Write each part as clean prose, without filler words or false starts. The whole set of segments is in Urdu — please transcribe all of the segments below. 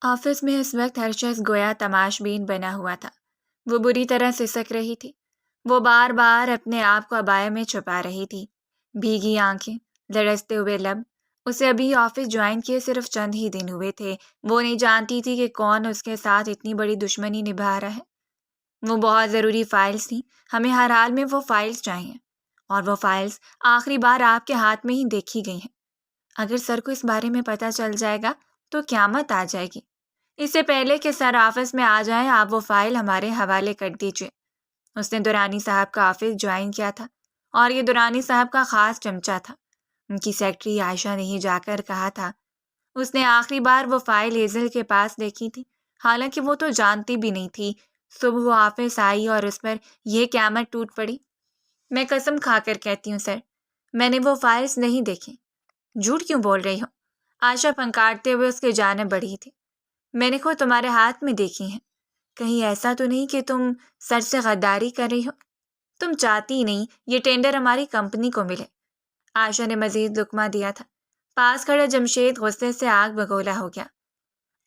آفس میں اس وقت ہر شخص گویا تماش بین بنا ہوا تھا۔ وہ بری طرح سسک رہی تھی۔ وہ بار بار اپنے آپ کو عبایا میں چھپا رہی تھی۔ بھیگی آنکھیں، لرزتے ہوئے لب۔ اسے ابھی آفس جوائن کیے صرف چند ہی دن ہوئے تھے۔ وہ نہیں جانتی تھی کہ کون اس کے ساتھ اتنی بڑی دشمنی نبھا رہا ہے۔ وہ بہت ضروری فائلز تھیں، ہمیں ہر حال میں وہ فائلز چاہیے، اور وہ فائلز آخری بار آپ کے ہاتھ میں ہی دیکھی گئی ہیں۔ اگر سر کو اس بارے میں پتہ چل جائے گا تو قیامت آ جائے گی۔ اس سے پہلے کہ سر آفس میں آ جائیں آپ وہ فائل ہمارے حوالے کر دیجیے۔ اس نے دورانی صاحب کا آفس جوائن کیا تھا، اور یہ دورانی صاحب کا خاص چمچہ تھا۔ ان کی سیکرٹری عائشہ نے ہی جا کر کہا تھا۔ اس نے آخری بار وہ فائل ہیزل کے پاس دیکھی تھی، حالانکہ وہ تو جانتی بھی نہیں تھی۔ صبح وہ آفس آئی اور اس پر یہ قیامت ٹوٹ پڑی۔ میں قسم کھا کر کہتی ہوں سر، میں نے وہ فائلز نہیں دیکھے۔ جھوٹ کیوں بول رہی ہو؟ عائشہ پھنکارتے ہوئے اس کی جانب بڑھی تھی۔ میں نے خود تمہارے ہاتھ میں دیکھی ہیں۔ کہیں ایسا تو نہیں کہ تم سر سے غداری کر رہی ہو؟ تم چاہتی ہی نہیں یہ ٹینڈر ہماری کمپنی کو ملے۔ عائشہ نے مزید لقمہ دیا تھا۔ پاس کھڑا جمشید غصے سے آگ بگولا ہو گیا۔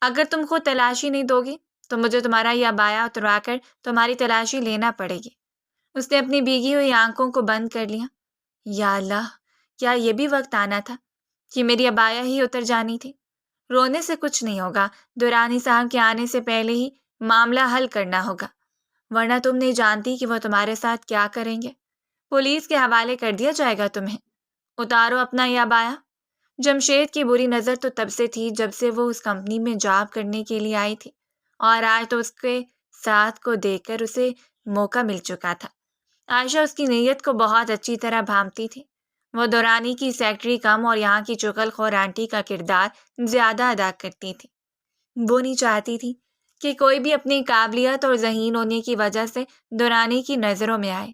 اگر تم خود تلاشی نہیں دو گی تو مجھے تمہارا یہ عبایا اتروا کر تمہاری تلاشی لینا پڑے گی۔ اس نے اپنی بھیگی ہوئی آنکھوں کو بند کر لیا۔ یا اللہ، کیا یہ بھی وقت آنا تھا کہ میری عبایا ہی اتر جانی تھی؟ رونے سے کچھ نہیں ہوگا، دورانی صاحب کے آنے سے پہلے ہی معاملہ حل کرنا ہوگا، ورنہ تم نہیں جانتی کہ وہ تمہارے ساتھ کیا کریں گے۔ پولیس کے حوالے کر دیا جائے گا تمہیں۔ اتارو اپنا یہ عبایا۔ جمشید کی بری نظر تو تب سے تھی جب سے وہ اس کمپنی میں جاب کرنے کے لیے آئی تھی، اور آج تو اس کے ساتھ کو دیکھ کر اسے موقع مل چکا تھا۔ عائشہ اس کی نیت کو بہت اچھی طرح بھانپتی تھی۔ وہ دورانی کی سیکرٹری کم اور یہاں کی چغل خور آنٹی کا کردار زیادہ ادا کرتی تھی۔ وہ نہیں چاہتی تھی کہ کوئی بھی اپنی قابلیت اور ذہین ہونے کی وجہ سے دورانی کی نظروں میں آئے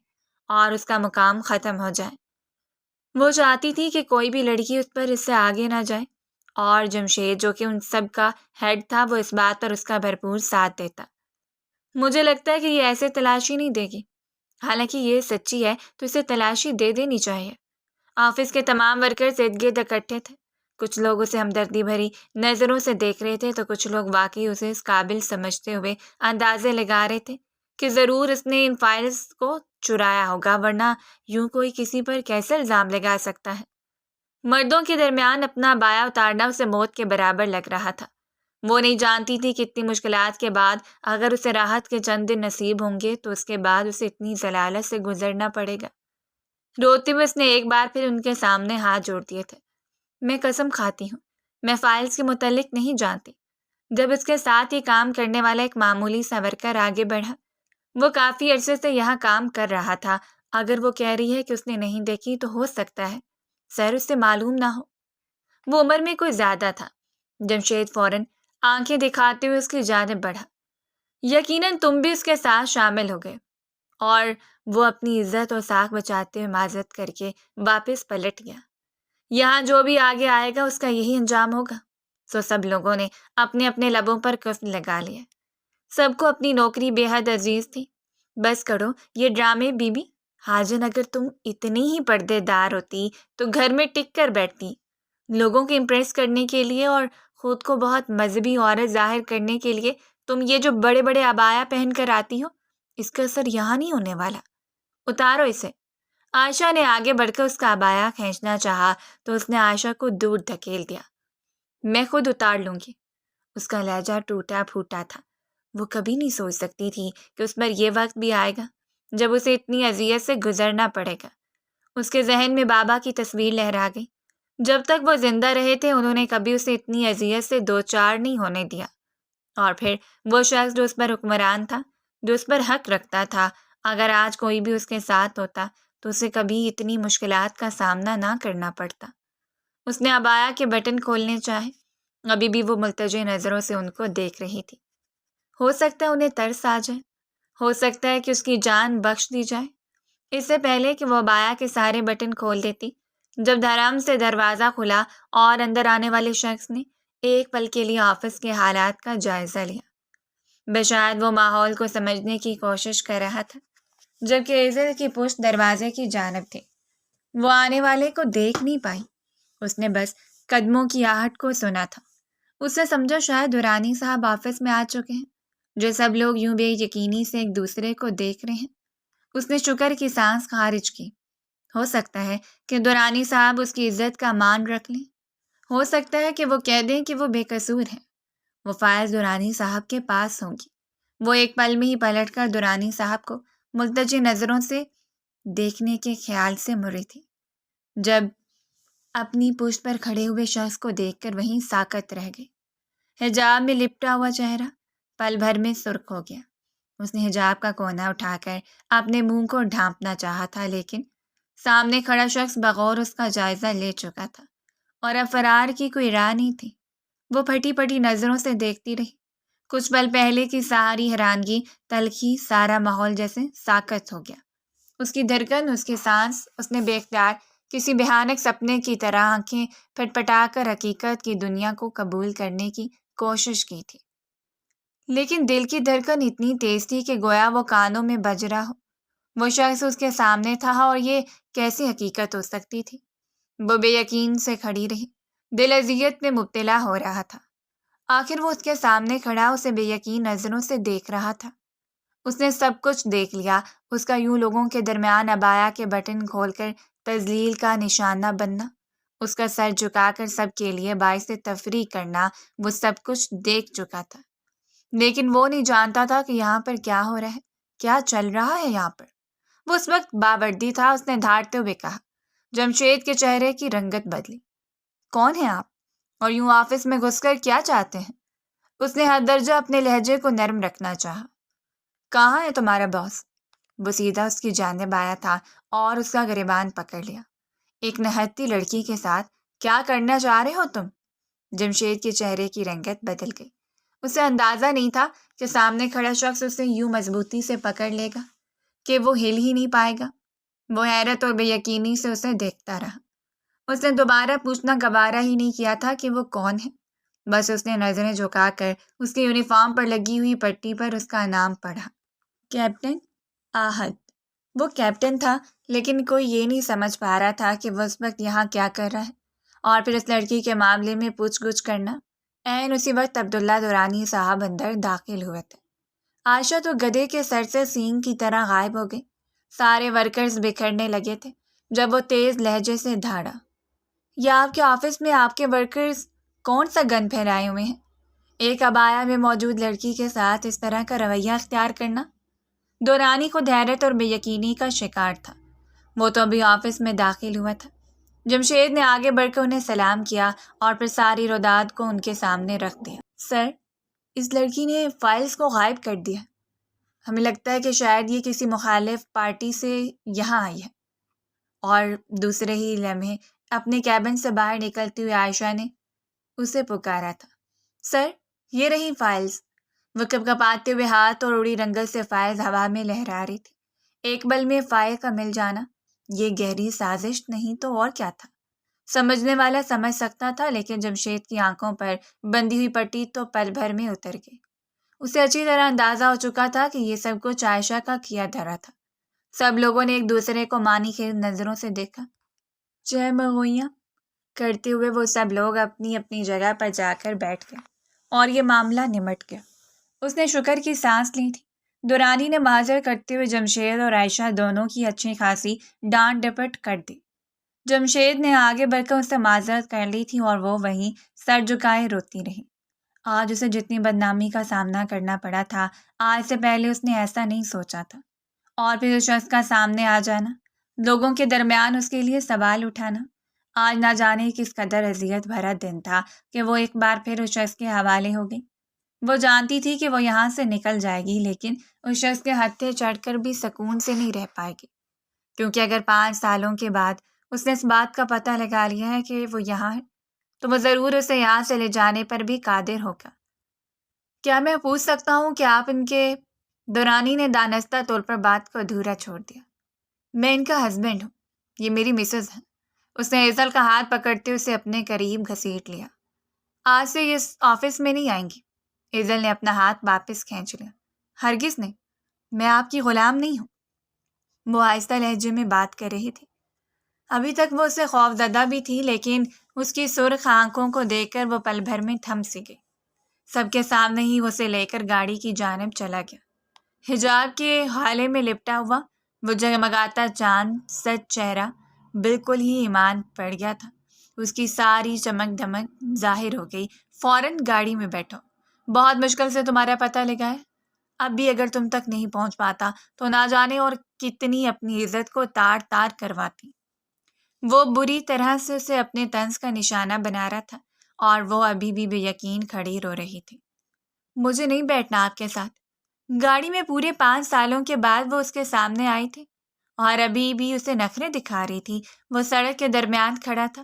اور اس کا مقام ختم ہو جائے۔ وہ چاہتی تھی کہ کوئی بھی لڑکی اس پر اس سے آگے نہ جائے، اور جمشید جو کہ ان سب کا ہیڈ تھا وہ اس بات پر اس کا بھرپور ساتھ دیتا۔ مجھے لگتا ہے کہ یہ ایسے تلاشی نہیں دے گی، حالانکہ یہ سچی ہے تو اسے تلاشی دے دینی چاہیے۔ آفس کے تمام ورکرز ارد گرد اکٹھے تھے۔ کچھ لوگ اسے ہمدردی بھری نظروں سے دیکھ رہے تھے تو کچھ لوگ واقعی اسے اس قابل سمجھتے ہوئے اندازے لگا رہے تھے کہ ضرور اس نے ان فائلز کو چرایا ہوگا، ورنہ یوں کوئی کسی پر کیسے الزام لگا سکتا ہے۔ مردوں کے درمیان اپنا عبایا اتارنا اسے موت کے برابر لگ رہا تھا۔ وہ نہیں جانتی تھی کہ اتنی مشکلات کے بعد اگر اسے راحت کے چند دن نصیب ہوں گے تو اس کے بعد اسے اتنی ضلالت سے گزرنا پڑے گا۔ روتے ہوئے اس نے ایک بار پھر ان کے سامنے ہاتھ جوڑ دیے تھے۔ میں قسم کھاتی ہوں، میں فائلز کے متعلق نہیں جانتی۔ جب اس کے ساتھ ہی کام کرنے والا ایک معمولی سا ورکر آگے بڑھا، وہ کافی عرصے سے یہاں کام کر رہا تھا۔ اگر وہ کہہ رہی ہے کہ اس نے نہیں دیکھی تو ہو سکتا ہے سر اس سے معلوم نہ ہو۔ وہ عمر میں کوئی زیادہ تھا۔ جمشید فوراً آنکھیں دکھاتے ہوئے اس کی جانب بڑھا۔ یقیناً تم بھی اس کے ساتھ شامل ہو گئے۔ اور وہ اپنی عزت اور ساکھ بچاتے ہوئے معذرت کر کے واپس پلٹ گیا۔ یہاں جو بھی آگے آئے گا اس کا یہی انجام ہوگا۔ سو سب لوگوں نے اپنے اپنے لبوں پر قفل لگا لیا۔ سب کو اپنی نوکری بے حد عزیز تھی۔ بس کرو یہ ڈرامے بی بی۔ حاجن اگر تم اتنی ہی پردے دار ہوتی تو گھر میں ٹک کر بیٹھتی۔ لوگوں کو امپریس کرنے کے لیے اور خود کو بہت مذہبی عورت ظاہر کرنے کے لیے تم یہ جو بڑے بڑے عبایا پہن کر آتی ہو، اس کا اثر یہاں نہیں ہونے والا۔ اتارو اسے۔ عائشہ نے آگے بڑھ کر اس کا عبایا کھینچنا چاہا تو اس نے عائشہ کو دور دھکیل دیا۔ میں خود اتار لوں گی۔ اس کا لہجہ ٹوٹا پھوٹا تھا۔ وہ کبھی نہیں سوچ سکتی تھی کہ اس پر یہ وقت بھی آئے گا جب اسے اتنی اذیت سے گزرنا پڑے گا۔ اس کے ذہن میں بابا کی تصویر لہرا گئی۔ جب تک وہ زندہ رہے تھے انہوں نے کبھی اسے اتنی اذیت سے دو چار نہیں ہونے دیا۔ اور پھر وہ شخص جو اس پر حکمران تھا، جو اس پر حق رکھتا تھا، اگر آج کوئی بھی اس کے ساتھ ہوتا تو اسے کبھی اتنی مشکلات کا سامنا نہ کرنا پڑتا۔ اس نے عبایا کے بٹن کھولنے چاہے۔ ابھی بھی وہ ملتجئ نظروں سے ان کو دیکھ رہی تھی۔ ہو سکتا ہے انہیں ترس آ جائے، ہو سکتا ہے کہ اس کی جان بخش دی جائے۔ اس سے پہلے کہ وہ عبایا کے سارے بٹن کھول دیتی، جب دھڑام سے دروازہ کھلا اور اندر آنے والے شخص نے ایک پل کے لیے آفس کے حالات کا جائزہ لیا۔ بشاید وہ ماحول کو سمجھنے کی کوشش کر رہا تھا، جبکہ ایزل کی پشت دروازے کی جانب تھی۔ وہ آنے والے کو دیکھ نہیں پائی، اس نے بس قدموں کی آہٹ کو سنا تھا۔ اس نے سمجھا شاید درانی صاحب آفس میں آ چکے ہیں، جو سب لوگ یوں بے یقینی سے ایک دوسرے کو دیکھ رہے ہیں۔ اس نے شکر کی سانس خارج کی۔ ہو سکتا ہے کہ درانی صاحب اس کی عزت کا مان رکھ لیں، ہو سکتا ہے کہ وہ کہہ دیں کہ وہ بے قصور ہے۔ وہ فائز درانی صاحب کے پاس ہوں گی۔ وہ ایک پل میں ہی پلٹ کر درانی صاحب کو ملتجی نظروں سے دیکھنے کے خیال سے مڑی تھی، جب اپنی پشت پر کھڑے ہوئے شخص کو دیکھ کر وہیں ساکت رہ گئی۔ حجاب میں لپٹا ہوا چہرہ پل بھر میں سرخ ہو گیا۔ اس نے حجاب کا کونا اٹھا کر اپنے منہ کو ڈھانپنا چاہا تھا، لیکن سامنے کھڑا شخص بغور اس کا جائزہ لے چکا تھا اور اب فرار کی کوئی راہ نہیں تھی۔ وہ پھٹی پھٹی نظروں سے دیکھتی رہی۔ کچھ پل پہلے کی ساری حیرانگی، تلخی، سارا ماحول جیسے ساکت ہو گیا۔ اس کی دھڑکن، اس کی سانس، اس نے بے اختیار کسی بھیانک سپنے کی طرح آنکھیں پھٹ پٹا کر حقیقت کی دنیا کو قبول کرنے کی کوشش کی تھی، لیکن دل کی دھڑکن اتنی تیز تھی کہ گویا وہ کانوں میں بج رہا ہو۔ وہ شخص اس کے سامنے تھا اور یہ کیسی حقیقت ہو سکتی تھی؟ وہ بے یقین سے کھڑی رہی، دل اذیت میں مبتلا ہو رہا تھا۔ آخر وہ اس کے سامنے کھڑا اسے بے یقین نظروں سے دیکھ رہا تھا۔ اس نے سب کچھ دیکھ لیا، اس کا یوں لوگوں کے درمیان عبایا کے بٹن کھول کر تذلیل کا نشانہ بننا، اس کا سر جھکا کر سب کے لیے باعث تفریح کرنا، وہ سب کچھ دیکھ چکا تھا۔ لیکن وہ نہیں جانتا تھا کہ یہاں پر کیا ہو رہا ہے، کیا چل رہا ہے یہاں پر۔ وہ اس وقت باوردی تھا۔ اس نے دھاڑتے ہوئے کہا۔ جمشید کے چہرے کی رنگت بدلی۔ کون ہیں آپ؟ اور یوں آفس میں گھس کر کیا چاہتے ہیں؟ اس نے حد درجہ اپنے لہجے کو نرم رکھنا چاہا۔ کہاں ہے تمہارا باس؟ وہ سیدھا اس کی جانب آیا تھا اور اس کا گریبان پکڑ لیا۔ ایک نہتی لڑکی کے ساتھ کیا کرنا چاہ رہے ہو تم؟ جمشید کے چہرے کی رنگت بدل گئی۔ اسے اندازہ نہیں تھا کہ سامنے کھڑا شخص اسے یوں مضبوطی سے پکڑ لے گا کہ وہ ہل ہی نہیں پائے گا۔ وہ حیرت اور بے یقینی سے اسے دیکھتا رہا۔ اس نے دوبارہ پوچھنا گوارا ہی نہیں کیا تھا کہ وہ کون ہے۔ بس اس نے نظریں جھکا کر اس کی یونیفارم پر لگی ہوئی پٹی پر اس کا نام پڑھا، کیپٹن آہد۔ وہ کیپٹن تھا، لیکن کوئی یہ نہیں سمجھ پا رہا تھا کہ وہ اس وقت یہاں کیا کر رہا ہے، اور پھر اس لڑکی کے معاملے میں پوچھ گچھ کرنا۔ عین اسی وقت عبداللہ درانی صاحب اندر داخل ہوئے تھے۔ عائشہ تو گدھے کے سر سے سینگ کی طرح غائب ہو گئی۔ سارے ورکرز بکھرنے لگے تھے جب وہ تیز لہجے سے دھاڑا۔ یا آپ کے آفس میں آپ کے ورکرز کون سا گن پھیلائے ہوئے ہیں؟ ایک عبایا میں موجود لڑکی کے ساتھ اس طرح کا رویہ اختیار کرنا؟ درانی خود حیرت اور بے یقینی کا شکار تھا۔ وہ تو ابھی آفس میں داخل ہوا تھا۔ جمشید نے آگے بڑھ کر انہیں سلام کیا اور پھر ساری روداد کو ان کے سامنے رکھ دیا۔ سر، اس لڑکی نے فائلز کو غائب کر دیا۔ ہمیں لگتا ہے کہ شاید یہ کسی مخالف پارٹی سے یہاں آئی ہے۔ اور دوسرے ہی لمحے اپنے کیبن سے باہر نکلتی ہوئی عائشہ نے اسے پکارا تھا۔ سر، یہ رہی فائلز۔ وہ کپکپاتے ہوئے ہاتھ اور اڑی رنگت سے فائلز ہوا میں لہرا رہی تھی۔ ایک بل میں فائل کا مل جانا، یہ گہری سازش نہیں تو اور کیا تھا؟ سمجھنے والا سمجھ سکتا تھا، لیکن جمشید کی آنکھوں پر بندھی ہوئی پٹی تو پل بھر میں اتر گئی۔ اسے اچھی طرح اندازہ ہو چکا تھا کہ یہ سب کچھ عائشہ کا کیا دھرا تھا۔ سب لوگوں نے ایک دوسرے کو مانی خیز نظروں سے دیکھا۔ جے مغویاں کرتے ہوئے وہ سب لوگ اپنی اپنی جگہ پر جا کر بیٹھ گئے اور یہ معاملہ نمٹ گیا۔ اس نے شکر کی سانس لی تھی۔ درانی نے معذر کرتے ہوئے جمشید اور عائشہ دونوں کی اچھی خاصی ڈانٹ ڈپٹ کر دی۔ جمشید نے آگے بڑھ کر اس سے معذرت کر لی تھی اور وہ وہیں سر جھکائے روتی رہی۔ آج اسے جتنی بدنامی کا سامنا کرنا پڑا تھا، آج سے پہلے اس نے ایسا نہیں سوچا تھا۔ اور پھر اس شخص کا سامنے آ جانا، لوگوں کے درمیان اس کے لیے سوال اٹھانا، آج نہ جانے کس قدر اذیت بھرا دن تھا کہ وہ ایک بار پھر اس شخص کے حوالے ہو گئی۔ وہ جانتی تھی کہ وہ یہاں سے نکل جائے گی، لیکن اس شخص کے ہتھے چڑھ کر بھی سکون سے نہیں رہ پائے گی، کیونکہ اگر 5 سالوں کے بعد اس نے اس بات کا پتہ لگا لیا ہے کہ وہ یہاں ہے، تو وہ ضرور اسے یہاں سے لے جانے پر بھی قادر ہوگا۔ کیا میں پوچھ سکتا ہوں کہ آپ ان کے؟ درانی نے دانستہ طور پر بات کو ادھورا چھوڑ دیا۔ میں ان کا ہسبینڈ ہوں، یہ میری مسز ہے۔ اس نے ایزل کا ہاتھ پکڑتے اسے اپنے قریب گھسیٹ لیا۔ آج سے اس آفس میں نہیں آئیں گی۔ ایزل نے اپنا ہاتھ واپس کھینچ لیا۔ ہرگز نہیں، میں آپ کی غلام نہیں ہوں۔ وہ آہستہ لہجے میں بات کر رہی تھی۔ ابھی تک وہ اس سے خوف زدہ بھی تھی، لیکن اس کی سرخ آنکھوں کو دیکھ کر وہ پل بھر میں تھم سی گئی۔ سب کے سامنے ہی اسے لے کر گاڑی کی جانب چلا گیا۔ حجاب کے حالے میں لپٹا ہوا وہ جگمگاتا چاند سچ چہرہ بالکل ہی ایمان پڑ گیا تھا۔ اس کی ساری چمک دمک ظاہر ہو گئی۔ فوراً گاڑی میں بیٹھو، بہت مشکل سے تمہارا پتہ لگا ہے، اب بھی اگر تم تک نہیں پہنچ پاتا تو نہ جانے اور کتنی اپنی عزت کو تار تار کرواتی۔ وہ بری طرح سے اسے اپنے طنز کا نشانہ بنا رہا تھا اور وہ ابھی بھی بے یقین کھڑی رو رہی تھی۔ مجھے نہیں بیٹھنا آپ کے ساتھ۔ گاڑی میں پورے 5 سالوں کے بعد وہ اس کے سامنے آئی تھی اور ابھی بھی اسے نخرے دکھا رہی تھی۔ وہ سڑک کے درمیان کھڑا تھا،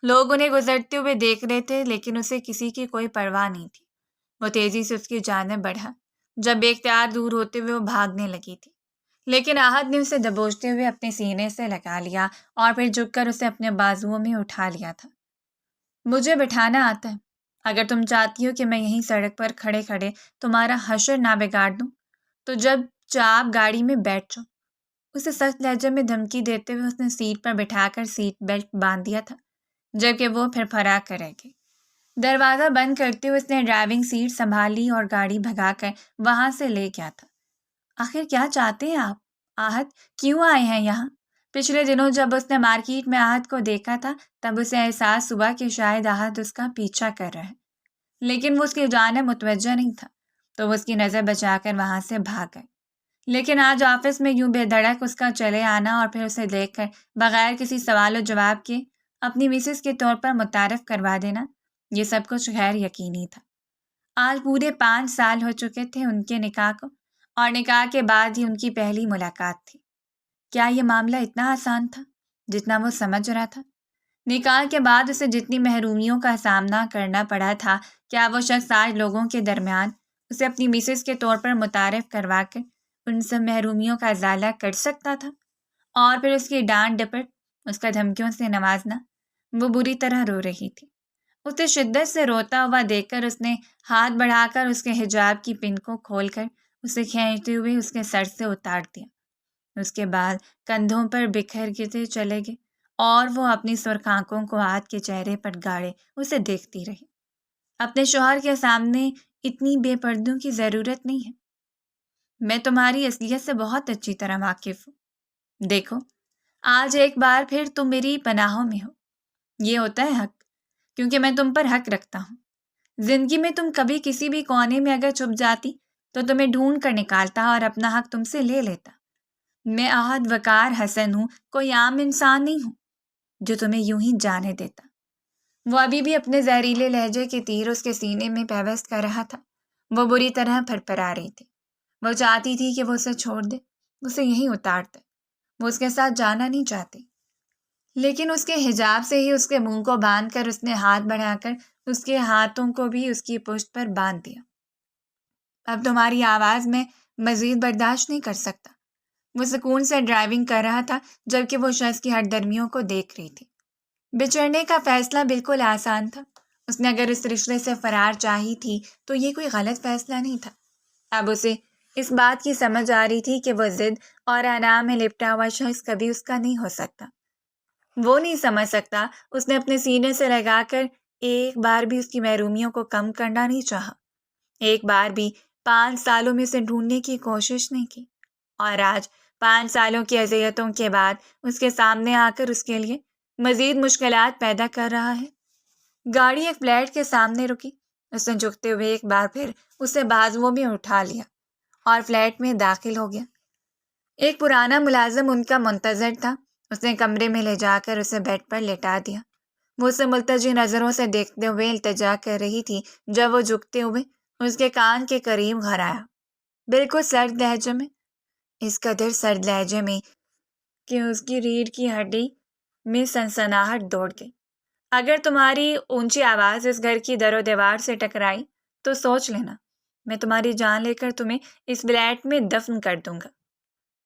لوگ انہیں گزرتے ہوئے دیکھ رہے تھے لیکن اسے کسی کی کوئی پرواہ نہیں تھی۔ وہ تیزی سے اس کی جانب بڑھا، جب بے اختیار دور ہوتے ہوئے وہ بھاگنے لگی تھی، لیکن آہت نے اسے دبوچتے ہوئے اپنے سینے سے لگا لیا اور پھر جھک کر اسے اپنے بازوؤں میں اٹھا لیا تھا۔ مجھے بٹھانا آتا ہے، اگر تم چاہتی ہو کہ میں یہیں سڑک پر کھڑے کھڑے تمہارا حشر نہ بگاڑ دوں تو جب چاپ گاڑی میں بیٹھ جاؤ۔ اسے سخت لہجے میں دھمکی دیتے ہوئے اس نے سیٹ پر بٹھا کر سیٹ بیلٹ باندھ دیا تھا، جبکہ وہ پھر فرار کرے گی۔ دروازہ بند کرتے ہوئے اس نے ڈرائیونگ سیٹ سنبھال لی اور گاڑی بھگا کر وہاں سے لے گیا تھا۔ آخر کیا چاہتے ہیں آپ؟ آہت کیوں آئے ہیں یہاں؟ پچھلے دنوں جب اس نے مارکیٹ میں آہت کو دیکھا تھا تب اسے احساس ہوا کہ شاید آہت اس کا پیچھا کر رہا ہے، لیکن وہ اس کی جانب متوجہ نہیں تھا تو وہ اس کی نظر بچا کر وہاں سے بھاگ گئے۔ لیکن آج آفس میں یوں بے دھڑک اس کا چلے آنا اور پھر اسے دیکھ کر بغیر کسی سوال و جواب کے اپنی مسز کے طور پر متعارف کروا دینا، یہ سب کچھ غیر یقینی تھا۔ آج پورے 5 سال ہو چکے تھے ان کے نکاح کو، اور نکاح کے بعد ہی ان کی پہلی ملاقات تھی۔ کیا یہ معاملہ اتنا آسان تھا جتنا وہ سمجھ رہا تھا؟ نکاح کے بعد اسے جتنی محرومیوں کا سامنا کرنا پڑا تھا، کیا وہ شخص آج لوگوں کے درمیان اسے اپنی مسز کے طور پر متعارف کروا کر ان سب محرومیوں کا ازالہ کر سکتا تھا؟ اور پھر اس کی ڈانٹ ڈپٹ، اس کا دھمکیوں سے نوازنا۔ وہ بری طرح رو رہی تھی۔ اسے شدت سے روتا ہوا دیکھ کر اس نے ہاتھ بڑھا کر اس کے حجاب کی پن کو کھول کر اسے کھینچتے ہوئے اس کے سر سے اتار دیا۔ اس کے بعد کندھوں پر بکھر کے چلے گئے اور وہ اپنی سرخ آنکھوں کو آہت کے چہرے پر گاڑے اسے دیکھتی رہی۔ اپنے شوہر کے سامنے اتنی بے پردوں کی ضرورت نہیں ہے، میں تمہاری اصلیت سے بہت اچھی طرح واقف ہوں۔ دیکھو، آج ایک بار پھر تم میری پناہوں میں ہو، یہ ہوتا ہے حق، کیونکہ میں تم پر حق رکھتا ہوں۔ زندگی میں تم کبھی کسی بھی کونے میں اگر چھپ جاتی تو تمہیں ڈھونڈ کر نکالتا اور اپنا حق تم سے لے لیتا۔ میں آہت وقار حسن ہوں، کوئی عام انسان نہیں ہوں جو تمہیں یوں ہی جانے دیتا۔ وہ ابھی بھی اپنے زہریلے لہجے کے تیر اس کے سینے میں پیوست کر رہا تھا۔ وہ بری طرح پھرپھرا رہی تھی۔ وہ چاہتی تھی کہ وہ اسے چھوڑ دے، اسے یہیں اتار دے۔ وہ اس کے ساتھ جانا نہیں چاہتی، لیکن اس کے حجاب سے ہی اس کے منہ کو باندھ کر اس نے ہاتھ بڑھا کر اس کے ہاتھوں کو بھی اس کی پشت پر باندھ دیا۔ اب تمہاری آواز میں مزید برداشت نہیں کر سکتا۔ وہ سکون سے ڈرائیونگ کر رہا تھا جبکہ وہ شخص کی ہٹ درمیوں کو دیکھ رہی تھی۔ بچھڑنے کا فیصلہ بالکل آسان تھا۔ اس نے اگر اس رشتے سے فرار چاہی تھی تو یہ کوئی غلط فیصلہ نہیں تھا۔ اب اسے اس بات کی سمجھ آ رہی تھی کہ وہ ضد اور انا میں لپٹا ہوا شخص کبھی اس کا نہیں ہو سکتا۔ وہ نہیں سمجھ سکتا۔ اس نے اپنے سینے سے لگا کر ایک بار بھی اس کی محرومیوں کو کم کرنا نہیں چاہا، ایک بار بھی 5 سالوں میں اسے ڈھونڈنے کی کوشش نہیں کی، اور آج 5 سالوں کی اذیتوں کے بعد اس کے سامنے آ کر اس کے لیے مزید مشکلات پیدا کر رہا ہے۔ گاڑی ایک فلیٹ کے سامنے رکی۔ اس نے جھکتے ہوئے ایک بار پھر اسے بازوؤں میں اٹھا لیا اور فلیٹ میں داخل ہو گیا۔ ایک پرانا ملازم ان کا منتظر تھا۔ اس نے کمرے میں لے جا کر اسے بیڈ پر لٹا دیا۔ وہ اسے ملتجی نظروں سے دیکھتے ہوئے التجا کر رہی تھی جب وہ جھکتے ہوئے اس کے کان کے قریب گھر آیا، بالکل سرد لہجے میں، اس قدر سرد لہجے میں کہ اس کی ریڑھ کی ہڈی میں سنسناہٹ دوڑ گئی۔ اگر تمہاری اونچی آواز اس گھر کی در و دیوار سے ٹکرائی تو سوچ لینا میں تمہاری جان لے کر تمہیں اس فلیٹ میں دفن کر دوں گا۔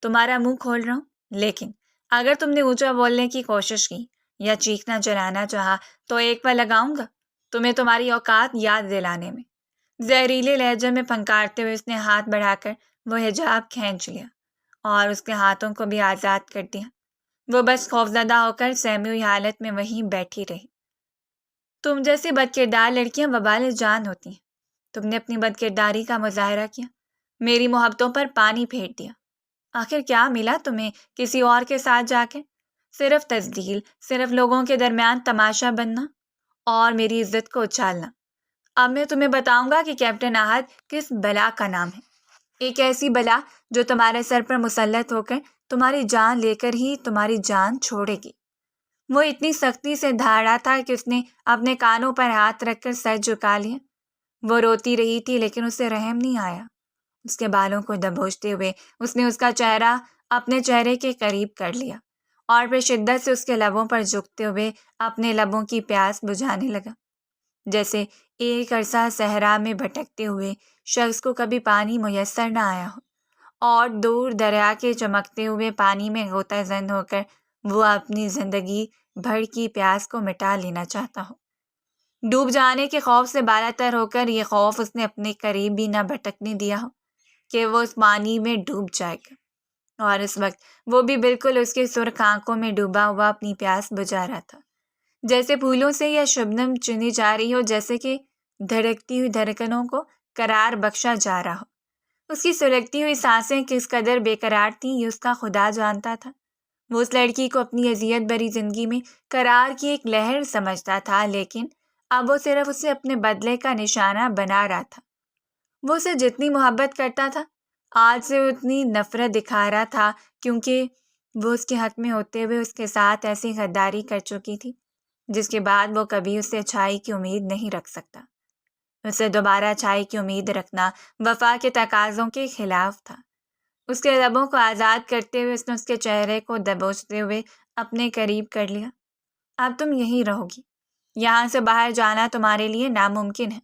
تمہارا منہ کھول رہا ہوں، لیکن اگر تم نے اونچا بولنے کی کوشش کی یا چیخنا چلانا چاہا تو ایک پل لگاؤں گا تمہیں تمہاری اوقات یاد دلانے میں۔ زہریلے لہجے میں پھنکارتے ہوئے اس نے ہاتھ بڑھا کر وہ حجاب کھینچ لیا اور اس کے ہاتھوں کو بھی آزاد کر دیا۔ وہ بس خوفزدہ ہو کر سہمی ہوئی حالت میں وہیں بیٹھی رہی۔ تم جیسی بد کردار لڑکیاں وبال جان ہوتی ہیں۔ تم نے اپنی بد کرداری کا مظاہرہ کیا، میری محبتوں پر پانی پھینک دیا۔ آخر کیا ملا تمہیں کسی اور کے ساتھ جا کے؟ صرف تزلیل، صرف لوگوں کے درمیان تماشا بننا اور میری عزت کو اچھالنا۔ اب میں تمہیں بتاؤں گا کہ کیپٹن احد کس بلا کا نام ہے۔ ایک ایسی بلا جو تمہارے سر پر مسلط ہو کر تمہاری جان لے کر ہی تمہاری جان چھوڑے گی۔ وہ اتنی سختی سے دھاڑا تھا کہ اس نے اپنے کانوں پر ہاتھ رکھ کر سر جھکا لیا۔ وہ روتی رہی تھی لیکن اسے رحم نہیں آیا۔ اس کے بالوں کو دبوچتے ہوئے اس نے اس کا چہرہ اپنے چہرے کے قریب کر لیا اور پھر شدت سے اس کے لبوں پر جھکتے ہوئے اپنے لبوں کی پیاس بجھانے لگا، جیسے ایک عرصہ صحرا میں بھٹکتے ہوئے شخص کو کبھی پانی میسر نہ آیا ہو اور دور دریا کے چمکتے ہوئے پانی میں غوطہ زن ہو کر وہ اپنی زندگی بھر کی پیاس کو مٹا لینا چاہتا ہو۔ ڈوب جانے کے خوف سے بالا تر ہو کر یہ خوف اس نے اپنے قریب بھی نہ بھٹکنے دیا ہو کہ وہ اس پانی میں ڈوب جائے گا، اور اس وقت وہ بھی بالکل اس کے سرخ آنکھوں میں ڈوبا ہوا اپنی پیاس بجھا رہا تھا، جیسے پھولوں سے یا شبنم چنی جا رہی ہو، جیسے کہ دھڑکتی ہوئی دھڑکنوں کو قرار بخشا جا رہا ہو۔ اس کی سلگتی ہوئی سانسیں کس قدر بے قرار تھیں یہ اس کا خدا جانتا تھا۔ وہ اس لڑکی کو اپنی اذیت بھری زندگی میں قرار کی ایک لہر سمجھتا تھا، لیکن اب وہ صرف اسے اپنے بدلے کا نشانہ بنا رہا تھا۔ وہ اسے جتنی محبت کرتا تھا آج سے اتنی نفرت دکھا رہا تھا، کیونکہ وہ اس کے حق میں ہوتے ہوئے اس کے ساتھ ایسی غداری کر چکی تھی جس کے بعد وہ کبھی اس سے اچھائی کی امید نہیں رکھ سکتا۔ اسے دوبارہ اچھائی کی امید رکھنا وفا کے تقاضوں کے خلاف تھا۔ اس کے لبوں کو آزاد کرتے ہوئے اس نے اس کے چہرے کو دبوچتے ہوئے اپنے قریب کر لیا۔ اب تم یہیں رہو گی، یہاں سے باہر جانا تمہارے لیے ناممکن ہے۔